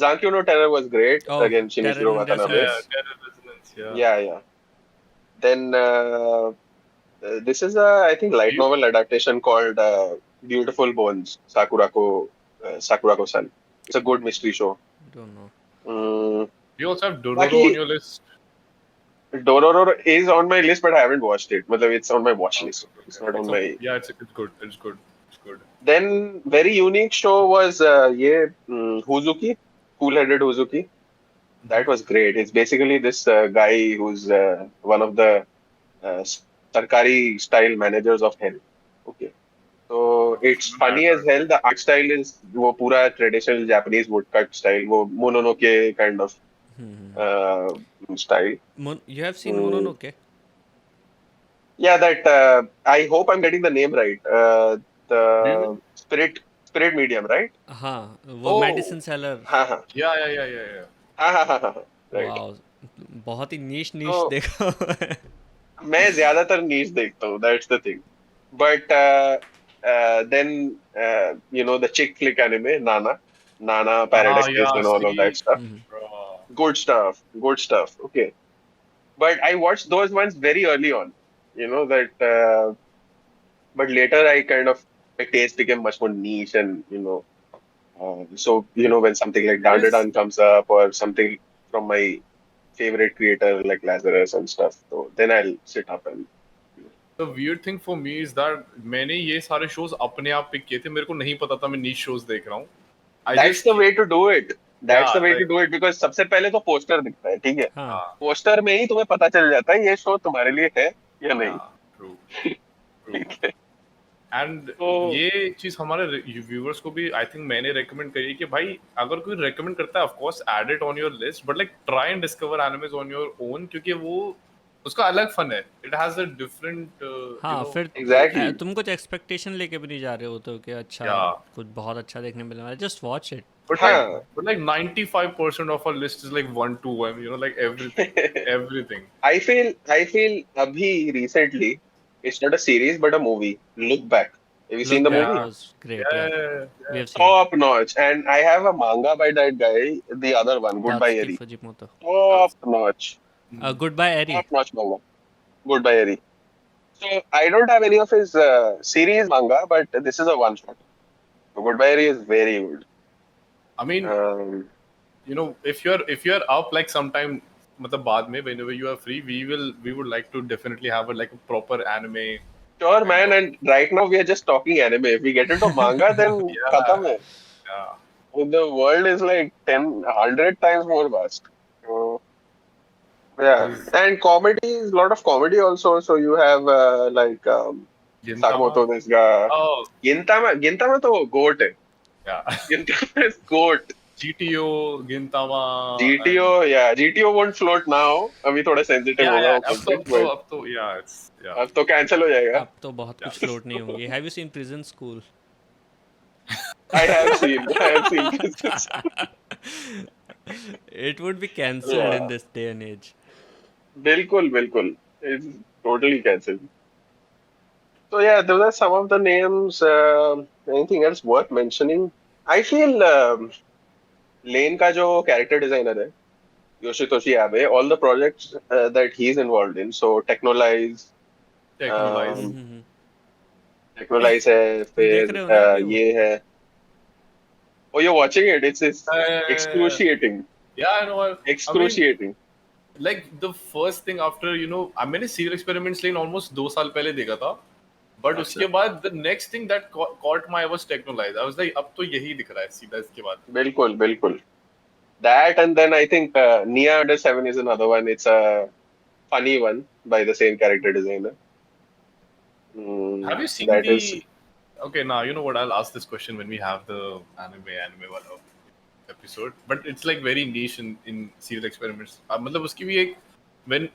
[SPEAKER 2] Zankyo no Terror was great.
[SPEAKER 1] Oh,
[SPEAKER 2] Again, Shinichiro
[SPEAKER 1] Terror and
[SPEAKER 2] Watanabe.
[SPEAKER 1] Ashley.
[SPEAKER 3] Terror Resonance,
[SPEAKER 2] Yeah. Then this is I think light novel adaptation called Beautiful Bones. Sakurako-san. It's a good mystery show.
[SPEAKER 1] Don't know.
[SPEAKER 3] You also have Dororo
[SPEAKER 2] Baki-
[SPEAKER 3] on your list.
[SPEAKER 2] Dororo is on my list, but I haven't watched it. मतलब it's on my watch list. It's not on my.
[SPEAKER 3] Yeah, it's good. It's good.
[SPEAKER 2] Then very unique show was Hozuki, Cool-Headed Hozuki. That was great. It's basically this guy who's one of the Sarkari style managers of hell. Okay. So it's funny as hell. The art style is वो पूरा traditional Japanese woodcut style, वो Mononoke kind of style.
[SPEAKER 1] You have seen Mononoke?
[SPEAKER 2] Yeah, that I hope I'm getting the name right. The spirit medium, right?
[SPEAKER 1] हाँ, वो medicine seller.
[SPEAKER 2] हाँ.
[SPEAKER 3] Yeah.
[SPEAKER 2] हाँ. Right.
[SPEAKER 1] Wow, बहुत ही niche
[SPEAKER 2] So-
[SPEAKER 1] देखा हुआ है.
[SPEAKER 2] मैं ज्यादातर नीच देखता हूँ. That's the thing. But then the chick flick anime, Nana, Paradise Kiss and all of that stuff.
[SPEAKER 3] Bro.
[SPEAKER 2] Good stuff. Okay. But I watched those ones very early on. But later I kind of, my taste became much more niche and, so, when something like Dandadan comes up or something from my favorite creator like Lazarus and stuff, so then I'll sit up and.
[SPEAKER 3] The weird thing for me is that मैंने ये सारे shows अपने आप pick किए थे. मेरे को नहीं पता था मैं niche shows देख रहा हूँ.
[SPEAKER 2] That's the way to do it. That's the way to
[SPEAKER 3] like-
[SPEAKER 2] do it because सबसे पहले तो पोस्टर दिखता है, ठीक है?
[SPEAKER 1] हाँ.
[SPEAKER 2] पोस्टर में ही तुम्हें पता चल जाता है ये शो तुम्हारे लिए है या नहीं.
[SPEAKER 3] True.
[SPEAKER 2] ठीक है.
[SPEAKER 3] एंड
[SPEAKER 2] तो-
[SPEAKER 3] ये चीज हमारे व्यूअर्स को भी आई थिंक मैंने रेकमेंड करी है कि भाई अगर कोई रेकमेंड करता है of course add it on your list but like try and discover animes on your own क्योंकि वो उसका अलग फन है. इट हैज अ डिफरेंट
[SPEAKER 1] हाँ, फिर
[SPEAKER 2] Exactly.
[SPEAKER 1] तुम कुछ एक्सपेक्टेशन लेके भी नहीं जा रहे हो तो कि अच्छा
[SPEAKER 3] Yeah.
[SPEAKER 1] कुछ बहुत अच्छा देखने मिलने वाला है. Just watch it.
[SPEAKER 3] but like 95% of our list is like 1 to 1, like everything.
[SPEAKER 2] I feel अभी recently it's not a series but a movie. Look Back. Have you seen the movie?
[SPEAKER 1] was great.
[SPEAKER 3] Yeah.
[SPEAKER 1] We have seen
[SPEAKER 2] Top notch. And I have a manga by that guy. The other one, Goodbye
[SPEAKER 1] Tatsuki
[SPEAKER 2] Eri.
[SPEAKER 1] Fujimoto.
[SPEAKER 2] Top notch.
[SPEAKER 1] Goodbye Eri.
[SPEAKER 2] Top notch manga. Goodbye Eri. So I don't have any of his series manga, but this is a one shot. Goodbye Eri is very good.
[SPEAKER 3] I mean, if you're up like sometime मतलब बाद में whenever you are free we would like to definitely have a proper anime.
[SPEAKER 2] Sure, man. And right now we are just talking anime. If we get into manga, then
[SPEAKER 3] Yeah.
[SPEAKER 2] khatam hai.
[SPEAKER 3] Yeah.
[SPEAKER 2] The world is like 100 times more vast. So, yeah. And comedy is a lot of comedy also. So you have Sakamoto this guy.
[SPEAKER 3] Oh,
[SPEAKER 2] Gintama to goat hai.
[SPEAKER 3] yeah.
[SPEAKER 2] Gintama is goat.
[SPEAKER 3] GTO, Gintama.
[SPEAKER 2] GTO won't float now. अभी थोड़ा sensitive होगा
[SPEAKER 3] Yeah.
[SPEAKER 2] वो content,
[SPEAKER 3] अब तो yeah, it's yeah.
[SPEAKER 2] अब तो cancel हो जाएगा.
[SPEAKER 1] अब तो बहुत कुछ फ्लोट नहीं होंगी. Have you seen Prison School?
[SPEAKER 2] I have seen.
[SPEAKER 1] It would be cancelled
[SPEAKER 2] Yeah.
[SPEAKER 1] in this day and age.
[SPEAKER 2] बिल्कुल. It's totally cancelled. So yeah, those are some of the names. Anything else worth mentioning? I feel Lane का जो character designer है, Yoshitoshi Abe, all the projects that he's involved in, so Techhnolyze,
[SPEAKER 3] Techhnolyze.
[SPEAKER 1] Mhm.
[SPEAKER 2] Techhnolyze है,
[SPEAKER 1] तुम देख
[SPEAKER 2] फिर
[SPEAKER 1] रहे हो ना अभी वो?
[SPEAKER 2] ये है. Oh, you're watching it? It's
[SPEAKER 3] Uh,
[SPEAKER 2] excruciating.
[SPEAKER 3] yeah, I know. I mean,
[SPEAKER 2] Excruciating.
[SPEAKER 3] like the first thing after मैंने serial experiments लेकिन almost 2 साल पहले देखा था. But
[SPEAKER 2] अच्छा.
[SPEAKER 3] उसके बाद the next thing that caught my eye was Techhnolyze. I was like, अब तो यही दिख रहा है सीधा इसके बाद.
[SPEAKER 2] बिल्कुल, बिल्कुल. That, and then I think Nia Under 7 is another one. It's a funny one by the same character designer.
[SPEAKER 3] Have you seen
[SPEAKER 2] That is.
[SPEAKER 3] the? Okay, now you know what. I'll ask this question when we have the anime wala episode. But it's like very niche in serial experiments. मतलब उसकी भी एक when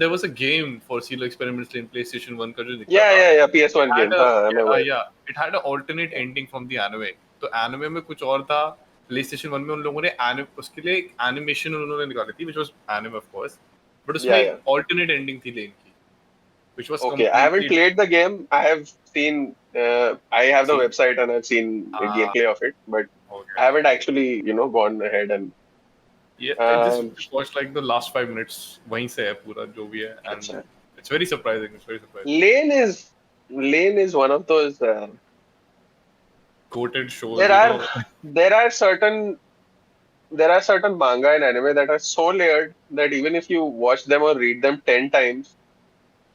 [SPEAKER 3] there was a game for serial experiments in PlayStation 1 का जो निकला था.
[SPEAKER 2] Yeah.
[SPEAKER 3] It
[SPEAKER 2] PS1
[SPEAKER 3] had
[SPEAKER 2] game.
[SPEAKER 3] a
[SPEAKER 2] हाँ, I'm aware.
[SPEAKER 3] yeah, it had an alternate ending from the anime. तो anime में कुछ और था. PlayStation 1 में उन लोगों ने उसके लिए एक animation उन्होंने निकाली थी, which was anime of course. But उसमें
[SPEAKER 2] Yeah.
[SPEAKER 3] एक alternate ending थी लेन की, which was
[SPEAKER 2] Okay, I haven't
[SPEAKER 3] completely
[SPEAKER 2] played the game. I have seen. I have the
[SPEAKER 3] See.
[SPEAKER 2] website and I've seen gameplay of it, but
[SPEAKER 3] okay.
[SPEAKER 2] I haven't actually, gone ahead and.
[SPEAKER 3] Yeah, I just watched like the last 5 minutes. वहीं से है पूरा जो भी है, and
[SPEAKER 2] अच्छा.
[SPEAKER 3] it's very surprising. It's very surprising.
[SPEAKER 2] Lane is one of those.
[SPEAKER 3] Quoted shows.
[SPEAKER 2] There are certain manga and anime that are so layered that even if you watch them or read them 10 times,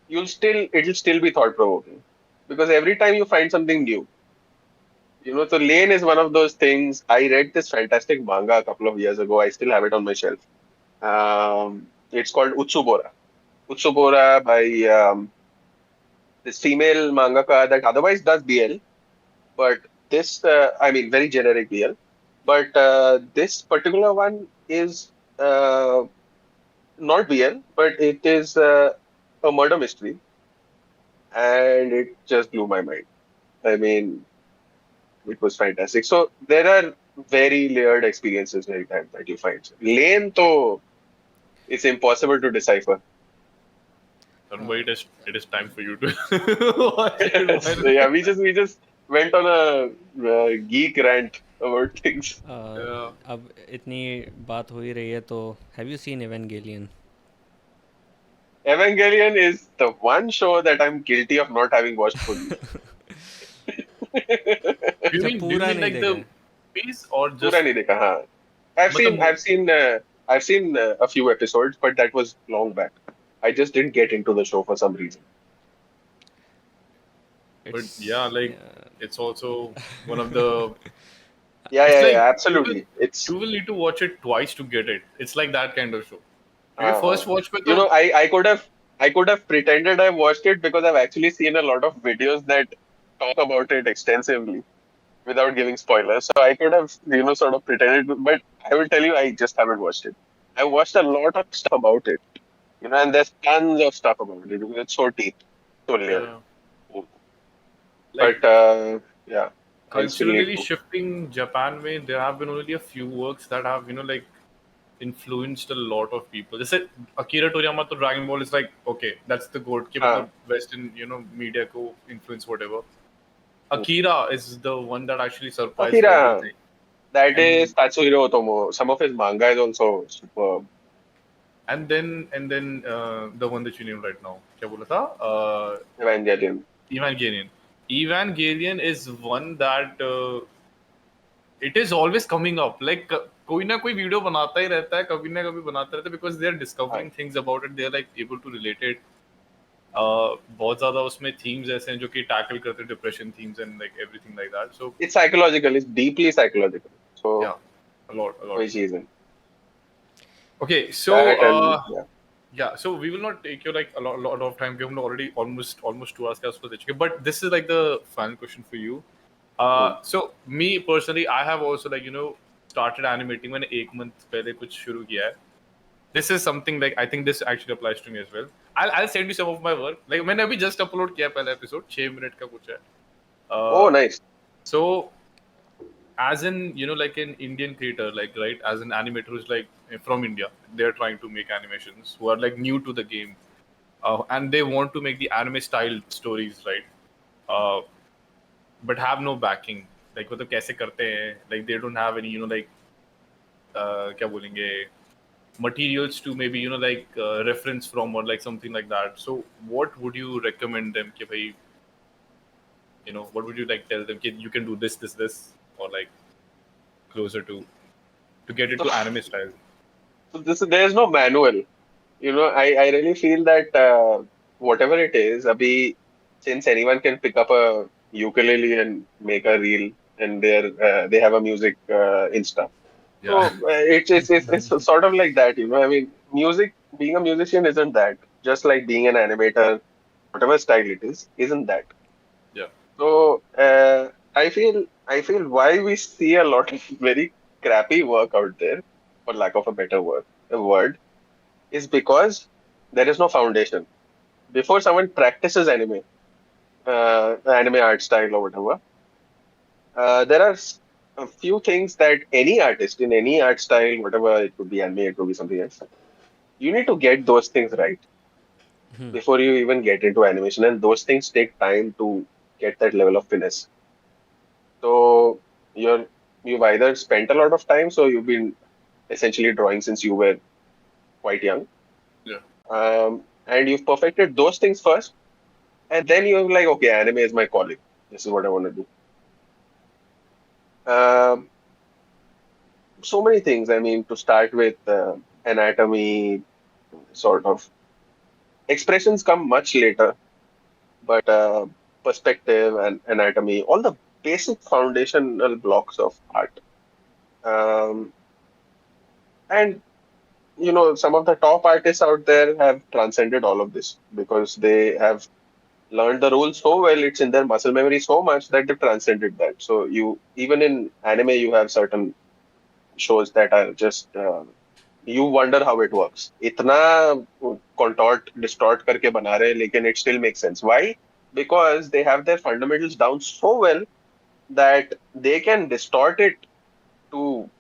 [SPEAKER 2] it'll still be thought provoking because every time you find something new. So Lane is one of those things. I read this fantastic manga a couple of years ago. I still have it on my shelf. It's called Utsubora. Utsubora by this female mangaka that otherwise does BL, but this, very generic BL. But this particular one is not BL, but it is a murder mystery, and it just blew my mind. I mean, it was fantastic. So there are very layered experiences every time that you find. Lane, though, it's impossible to decipher.
[SPEAKER 3] But it is time for you to.
[SPEAKER 2] So, yeah, we just went on a geek rant about things.
[SPEAKER 1] अब इतनी बात हो ही रही है तो have you seen Evangelion?
[SPEAKER 2] Evangelion is the one show that I'm guilty of not having watched fully.
[SPEAKER 3] Do you mean
[SPEAKER 1] पूरा नहीं
[SPEAKER 3] like
[SPEAKER 1] देखा
[SPEAKER 3] the
[SPEAKER 1] है?
[SPEAKER 3] piece or just?
[SPEAKER 2] पूरा नहीं देखा, हाँ. I've seen a few episodes, but that was long back. I just didn't get into the show for some reason.
[SPEAKER 3] But yeah, like it's also one of the.
[SPEAKER 2] Yeah, absolutely.
[SPEAKER 3] You will need to watch it twice to get it. It's like that kind of show. Your first watch with
[SPEAKER 2] I could have pretended I watched it because I've actually seen a lot of videos that talk about it extensively without giving spoilers. So I could have, sort of pretended, but I will tell you, I just haven't watched it. I watched a lot of stuff about it, and there's tons of stuff about it because it's so deep, so layered.
[SPEAKER 3] Like,
[SPEAKER 2] but yeah.
[SPEAKER 3] Culturally shifting Japan में, there have been only a few works that have, influenced a lot of people. Just Akira Toriyama to Dragon Ball is like, okay, that's the goat. Western, media ko influence whatever. Akira is the one that actually surprised everything.
[SPEAKER 2] That is Tatsuhiro Otomo. Some of his manga is also superb.
[SPEAKER 3] And then the one that you named right now. क्या बोला था? Evangelion is one that it is always coming up. Like कोई ना कोई video बनाता ही रहता है, कभी ना कभी बनाता रहता है, because they are discovering things about it. They are like able to relate it. बहुत ज़्यादा उसमें themes ऐसे हैं जो कि tackle करते हैं depression themes and like everything like that. So
[SPEAKER 2] it's psychological. It's deeply psychological. So
[SPEAKER 3] yeah, a lot.
[SPEAKER 2] Which isn't.
[SPEAKER 3] Okay, so yeah, so we will not take you like a lot of time. We have already almost 2 hours for this. But this is like the final question for you. So me personally, I have also started animating when 1 month पहले कुछ शुरू किया है. This is something like I think this actually applies to me as well. I'll send you some of my work. Like मैंने अभी just upload किया पहला episode 6 minute का कुछ है.
[SPEAKER 2] Oh, nice.
[SPEAKER 3] So as in like an Indian creator, like right, as an animator who's like from India, they're trying to make animations who are like new to the game, and they want to make the anime style stories, right? But have no backing. Like वो तो कैसे करते हैं? Like they don't have any like क्या बोलेंगे materials to maybe reference from or like something like that. So what would you recommend them कि भाई what would you like tell them? You can do this, or like closer to get it to anime style.
[SPEAKER 2] So there's no manual. I really feel that whatever it is, since anyone can pick up a ukulele and make a reel, and they have a music Insta. So
[SPEAKER 3] Yeah.
[SPEAKER 2] it's sort of like that. I mean, being a musician isn't that. Just like being an animator, whatever style it is, isn't that.
[SPEAKER 3] Yeah.
[SPEAKER 2] So I feel why we see a lot of very crappy work out there, for lack of a better word, is because there is no foundation. Before someone practices anime art style or whatever, there are a few things that any artist in any art style, whatever it could be anime, it could be something else, you need to get those things right before you even get into animation, and those things take time to get that level of finesse. So you've either spent a lot of time, so you've been essentially drawing since you were quite young,
[SPEAKER 3] Yeah.
[SPEAKER 2] and you've perfected those things first, and then you're like, okay, anime is my calling. This is what I want to do. Um, so many things. I mean, to start with, anatomy, sort of expressions come much later, but perspective and anatomy, all the basic foundational blocks of art. Um, and some of the top artists out there have transcended all of this because they have learned the rules so well. It's in their muscle memory so much that they've transcended that. So you even in anime, you have certain shows that are just you wonder how it works. इतना distort करके बना रहे हैं, लेकिन it still makes sense. Why? Because they have their fundamentals down so well that they can distort it to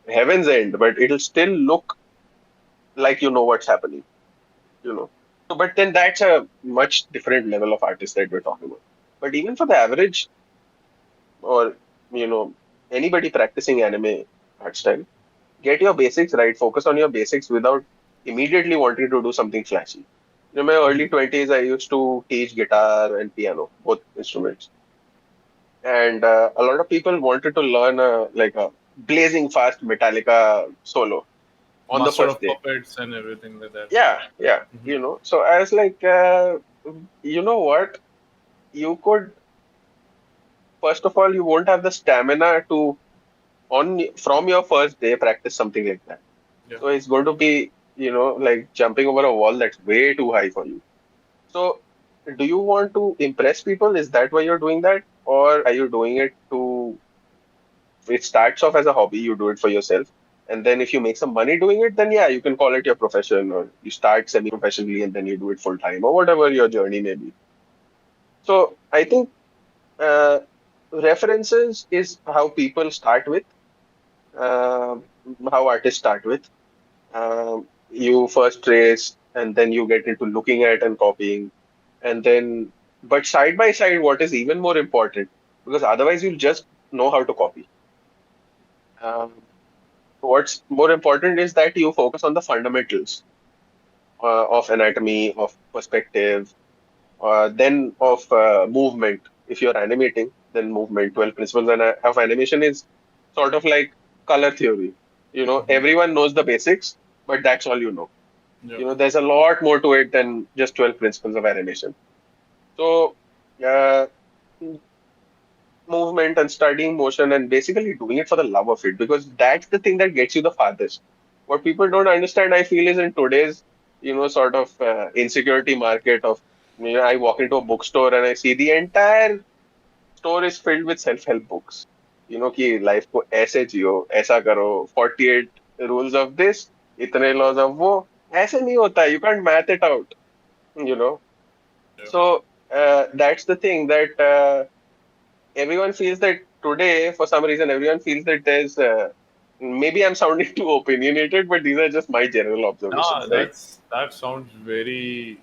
[SPEAKER 2] heaven's end, but it'll still look like you know what's happening. So, but then that's a much different level of artist that we're talking about. But even for the average or you know anybody practicing anime art style, get your basics right. Focus on your basics without immediately wanting to do something flashy. In my early 20s, I used to teach guitar and piano, both instruments. And a lot of people wanted to learn a blazing fast Metallica solo on the
[SPEAKER 3] Master
[SPEAKER 2] first
[SPEAKER 3] of
[SPEAKER 2] day.
[SPEAKER 3] Puppets and everything like that.
[SPEAKER 2] Yeah. So I was like, you know what? You could, first of all, you won't have the stamina to, from your first day, practice something like that.
[SPEAKER 3] Yeah.
[SPEAKER 2] So it's going to be, like jumping over a wall that's way too high for you. So do you want to impress people? Is that why you're doing that? Or are you doing it it starts off as a hobby, you do it for yourself. And then if you make some money doing it, then yeah, you can call it your profession, or you start semi-professionally and then you do it full time, or whatever your journey may be. So I think uh, references is how people start with, uh, how artists start with. You first trace and then you get into looking at and copying. And then, but side by side, what is even more important, because otherwise you'll just know how to copy. Um, what's more important is that you focus on the fundamentals of anatomy, of perspective, then of movement. If you're animating, then movement. 12 principles of animation is sort of like color theory. Everyone knows the basics, but that's all you know.
[SPEAKER 3] Yeah.
[SPEAKER 2] There's a lot more to it than just 12 principles of animation. So, uh, movement and studying motion and basically doing it for the love of it, because that's the thing that gets you the farthest. What people don't understand, I feel, is in today's sort of insecurity market of I walk into a bookstore and I see the entire store is filled with self-help books. कि life को ऐसे जियो, ऐसा करो, 48 rules of this, इतने laws of वो. ऐसे नहीं होता. You can't math it out. you know
[SPEAKER 3] Yeah.
[SPEAKER 2] so that's the thing that everyone feels that today, for some reason, everyone feels that there's maybe I'm sounding too opinionated, but these are just my general observations, right?
[SPEAKER 3] That sounds very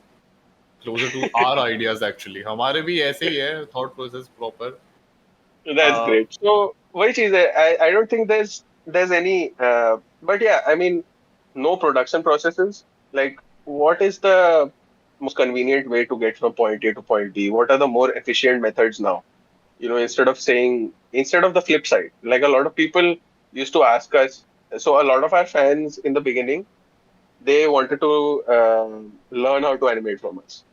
[SPEAKER 3] closer to our ideas actually. हमारे भी ऐसे ही है thought process proper.
[SPEAKER 2] That's great. So which is I don't think there's any but yeah, I mean, no production processes. Like, what is the most convenient way to get from point A to point B? What are the more efficient methods now? Instead of the flip side, like a lot of people used to ask us. So a lot of our fans in the beginning, they wanted to learn how to animate from us.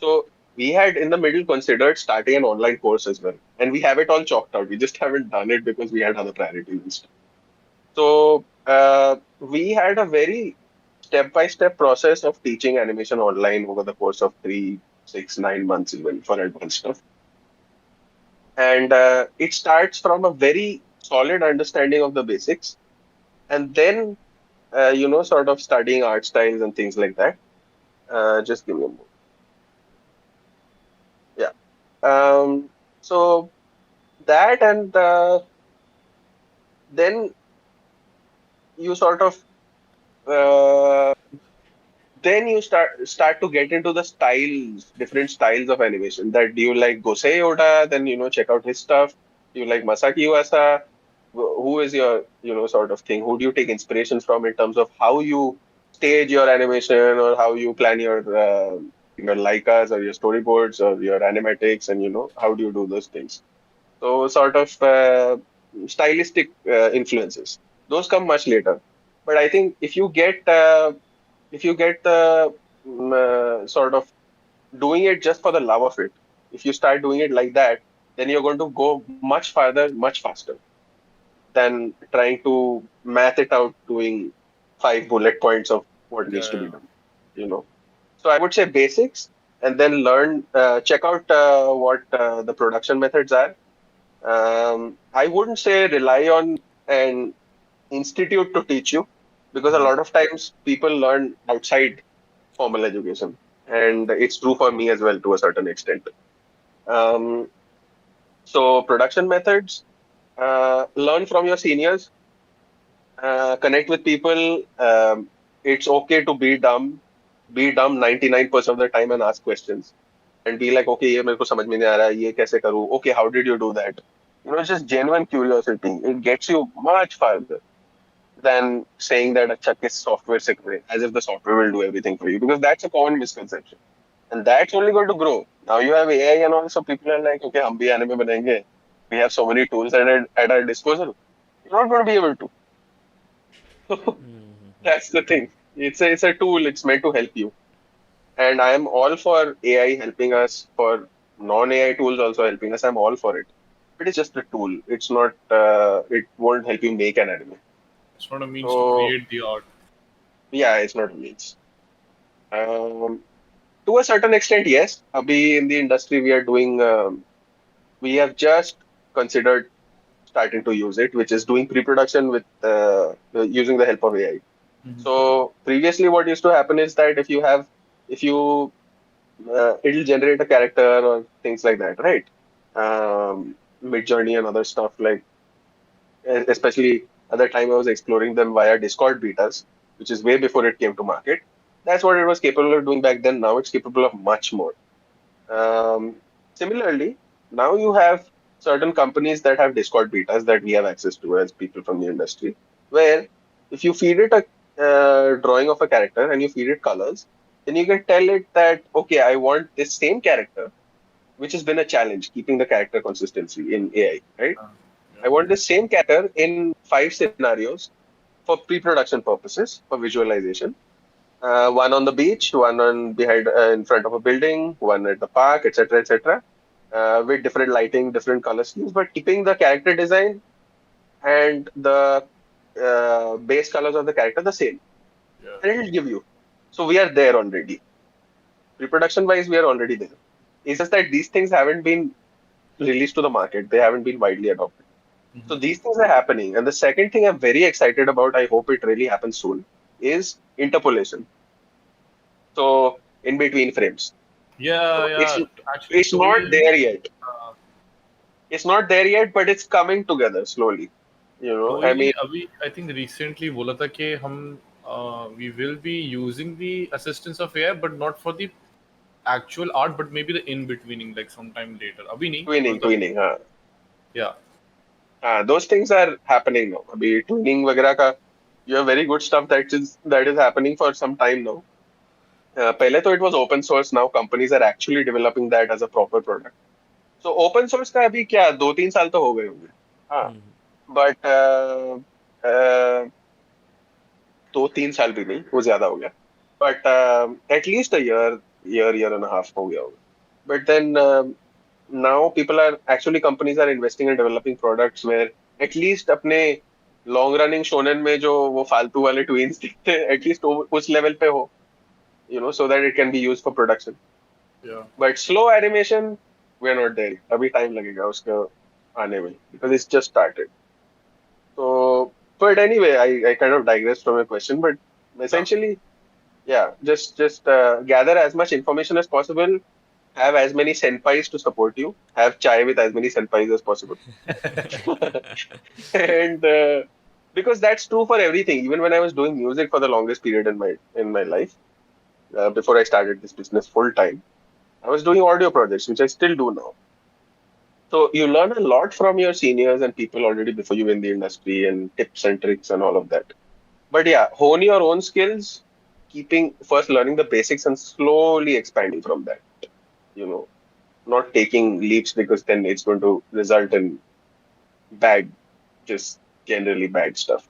[SPEAKER 2] So we had in the middle considered starting an online course as well, and we have it all chalked out. We just haven't done it because we had other priorities and stuff. So we had a very step-by-step process of teaching animation online over the course of 3, 6, 9 months even for advanced stuff. And it starts from a very solid understanding of the basics, and then sort of studying art styles and things like that. Just give me a moment. Yeah. So that, and then you sort of uh, then you start to get into the styles, different styles of animation. That do you like Gosei Oda? Then check out his stuff. Do you like Masaki Uasa? Who is your sort of thing? Who do you take inspiration from in terms of how you stage your animation, or how you plan your Leicas or your storyboards or your animatics, and how do you do those things? So sort of stylistic influences. Those come much later. But I think if you get the sort of doing it just for the love of it, if you start doing it like that, then you're going to go much farther, much faster than trying to math it out doing 5 bullet points of what needs to
[SPEAKER 3] Yeah,
[SPEAKER 2] be done. You know. So I would say basics, and then check out what the production methods are. I wouldn't say rely on an institute to teach you, because a lot of times people learn outside formal education, and it's true for me as well to a certain extent. Um, so production methods, learn from your seniors, connect with people. It's okay to be dumb 99% of the time and ask questions and be like, okay, ये मेरे को समझ में नहीं आ रहा है, ये कैसे करूँ? Okay, how did you do that? Just genuine curiosity. It gets you much farther than saying that अच्छा किस software से करें, as if the software will do everything for you, because that's a common misconception. And that's only going to grow. Now you have AI and all, so people are like, okay, हम भी anime बनाएंगे. We have so many tools at our disposal. You're not going to be able to. That's the thing. It's a tool. It's meant to help you. And I am all for AI helping us, for non-AI tools also helping us. I'm all for it. But it's just a tool. It's not. It won't help you make an anime.
[SPEAKER 3] it's not a means to
[SPEAKER 2] So
[SPEAKER 3] create the art.
[SPEAKER 2] yeah, it's not a means. Um, to a certain extent, yes. Abhi in the industry, we are doing. We have just considered starting to use it, which is doing pre-production with using the help of AI. So previously, what used to happen is that if you it'll generate a character or things like that, right? Mid Journey and other stuff, like especially at the time I was exploring them via Discord betas, which is way before it came to market. That's what it was capable of doing back then. Now it's capable of much more. Um, Similarly, now you have certain companies that have Discord betas that we have access to as people from the industry, where if you feed it a drawing of a character and you feed it colors, then you can tell it that, okay, I want this same character, which has been a challenge, keeping the character consistency in AI, right? I want this same character in 5 scenarios for pre-production purposes, for visualization. One on the beach, one on behind in front of a building, one at the park, etc., etc., with different lighting, different color schemes, but keeping the character design and the base colors of the character the same.
[SPEAKER 3] Yeah.
[SPEAKER 2] And it'll give you. So we are there already. Pre-production wise, we are already there. It's just that these things haven't been released to the market. They haven't been widely adopted. So these things are happening. And the second thing I'm very excited about, I hope it really happens soon, is interpolation. So in between frames.
[SPEAKER 3] Yeah,
[SPEAKER 2] So
[SPEAKER 3] yeah. Actually,
[SPEAKER 2] it's
[SPEAKER 3] told
[SPEAKER 2] not there yet.
[SPEAKER 3] uh,
[SPEAKER 2] It's not there yet, but it's coming together slowly. I
[SPEAKER 3] कोई
[SPEAKER 2] mean,
[SPEAKER 3] अभी I think recently बोला था कि हम we will be using the assistance of AI but not for the actual art but maybe the in betweening like sometime later अभी नहीं
[SPEAKER 2] twinning,
[SPEAKER 3] मतलब
[SPEAKER 2] twinning.
[SPEAKER 3] yeah
[SPEAKER 2] Those things are happening now. अभी twinning वगैरह का, you have very good stuff that is happening for some time now. पहले तो it was open source. Now companies are actually developing that as a proper product. So open source का अभी क्या 2-3 साल तो हो गए होंगे. हाँ. But 2-3 साल भी नहीं, वो ज्यादा हो गया. But at least a year and a half हो गया होगा. But then now companies are investing in developing products where at least अपने long running shonen में जो वो फालतू वाले twins दिखते हैं, at least उस level पे हो, so that it can be used for production.
[SPEAKER 3] Yeah.
[SPEAKER 2] But slow animation, we're not there. अभी time लगेगा उसका आने में because it's just started. So, but anyway, I kind of digressed from your question, but essentially, yeah, just gather as much information as possible. Have as many senpais to support you. Have chai with as many senpais as possible. And because that's true for everything. Even when I was doing music for the longest period in my life, before I started this business full time, I was doing audio projects, which I still do now. So you learn a lot from your seniors and people already before you in the industry and tips and tricks and all of that. But yeah, hone your own skills, keeping first learning the basics and slowly expanding from that. Not taking leaps because then it's going to result in bad, just generally bad stuff.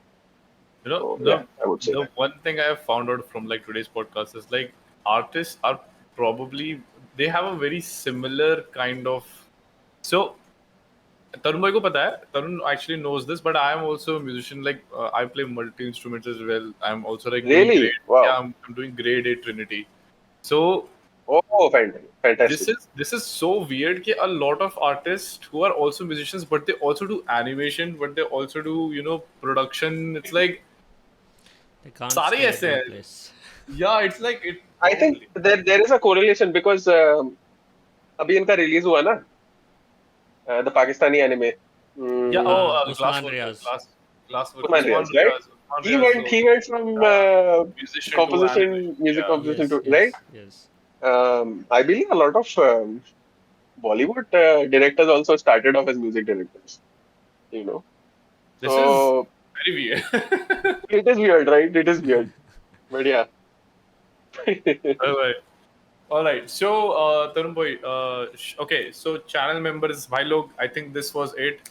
[SPEAKER 2] So, I would say
[SPEAKER 3] the
[SPEAKER 2] that.
[SPEAKER 3] one thing I have found out from like today's podcast is like artists are probably they have a very similar kind of. So Tarun bhai ko pata hai. Tarun actually knows this, but I am also a musician. Like I play multi instruments as well. I'm also like doing
[SPEAKER 2] Really?
[SPEAKER 3] grade.
[SPEAKER 2] Wow.
[SPEAKER 3] Yeah, I'm doing grade 8 Trinity. So
[SPEAKER 2] Oh, fantastic.
[SPEAKER 3] this is so weird that a lot of artists who are also musicians, but they also do animation, but they also do production. It's like
[SPEAKER 1] They can't
[SPEAKER 3] सारे
[SPEAKER 1] stay at
[SPEAKER 3] ऐसे
[SPEAKER 1] one
[SPEAKER 3] हैं.
[SPEAKER 1] place.
[SPEAKER 3] Yeah, it's like it.
[SPEAKER 2] I think there is a correlation because अभी इनका release हुआ ना, the Pakistani anime.
[SPEAKER 3] Yeah. Oh,
[SPEAKER 1] Usman Riaz.
[SPEAKER 3] Glasswork.
[SPEAKER 2] Usman Riaz, right? He went from
[SPEAKER 3] musician
[SPEAKER 2] composition, music composition to right.
[SPEAKER 1] Yes.
[SPEAKER 2] I believe a lot of Bollywood directors also started off as music directors.
[SPEAKER 3] This
[SPEAKER 2] So
[SPEAKER 3] is very weird.
[SPEAKER 2] it is weird, right? It is weird, but yeah.
[SPEAKER 3] All right. So, Tarun boy, okay. So, channel members, bhai log, I think this was it.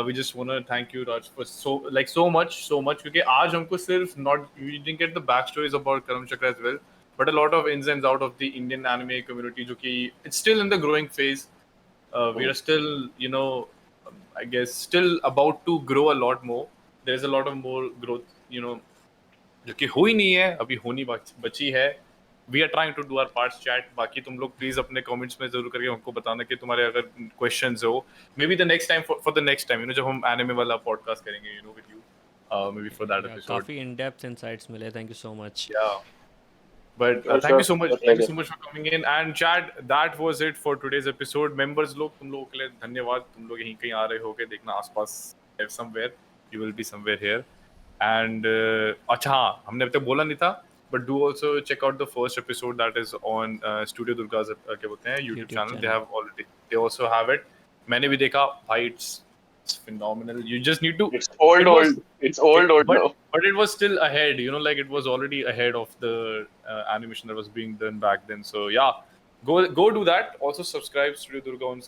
[SPEAKER 3] We just want to thank you, Raj, for so much. Because आज हमको सिर्फ not we didn't get the backstories about Karamchakra as well, but a lot of ins and outs of the Indian anime community, जो कि it's still in the growing phase. We are still, I guess, still about to grow a lot more. There's a lot of more growth, जो कि हुई नहीं है अभी होनी बची है. We are trying to do our parts chat. बाकी तुम लोग प्लीज अपने कमेंट्स में जरूर करके हमको बताना कि तुम्हारे अगर क्वेश्चंस हो. May be the next time for the next time जब हम एनिमे वाला पॉडकास्ट करेंगे with you may be for that episode.
[SPEAKER 1] काफी इन डेप्थ इनसाइट्स मिले. Thank you so much.
[SPEAKER 3] But thank you so much. Thank you so much for coming in. And chat, that was it for today's episode. Members लोग तुम लोगों के लिए धन्यवाद. तुम लोग यहीं कहीं आ रहे होगे देखना आसपास somewhere. You will be somewhere here. And अच्छा हाँ हमने अब तक बोला नहीं था. But do also check out the first episode that is on Studio Durga's क्या बोलते हैं YouTube channel. They also have it. मैंने भी देखा भाई it's phenomenal. You just need to.
[SPEAKER 2] It's old. It's old now.
[SPEAKER 3] But it was still ahead. Like it was already ahead of the animation that was being done back then. So yeah, go do that. Also subscribe Studio Durga on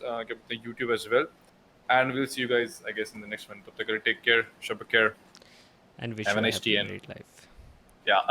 [SPEAKER 3] YouTube as well. And we'll see you guys, I guess, in the next one. Tab tak take care. Shabba care.
[SPEAKER 1] And wish
[SPEAKER 3] Have
[SPEAKER 1] you
[SPEAKER 3] a nice
[SPEAKER 1] happy
[SPEAKER 3] day.
[SPEAKER 1] married life.
[SPEAKER 3] Yeah.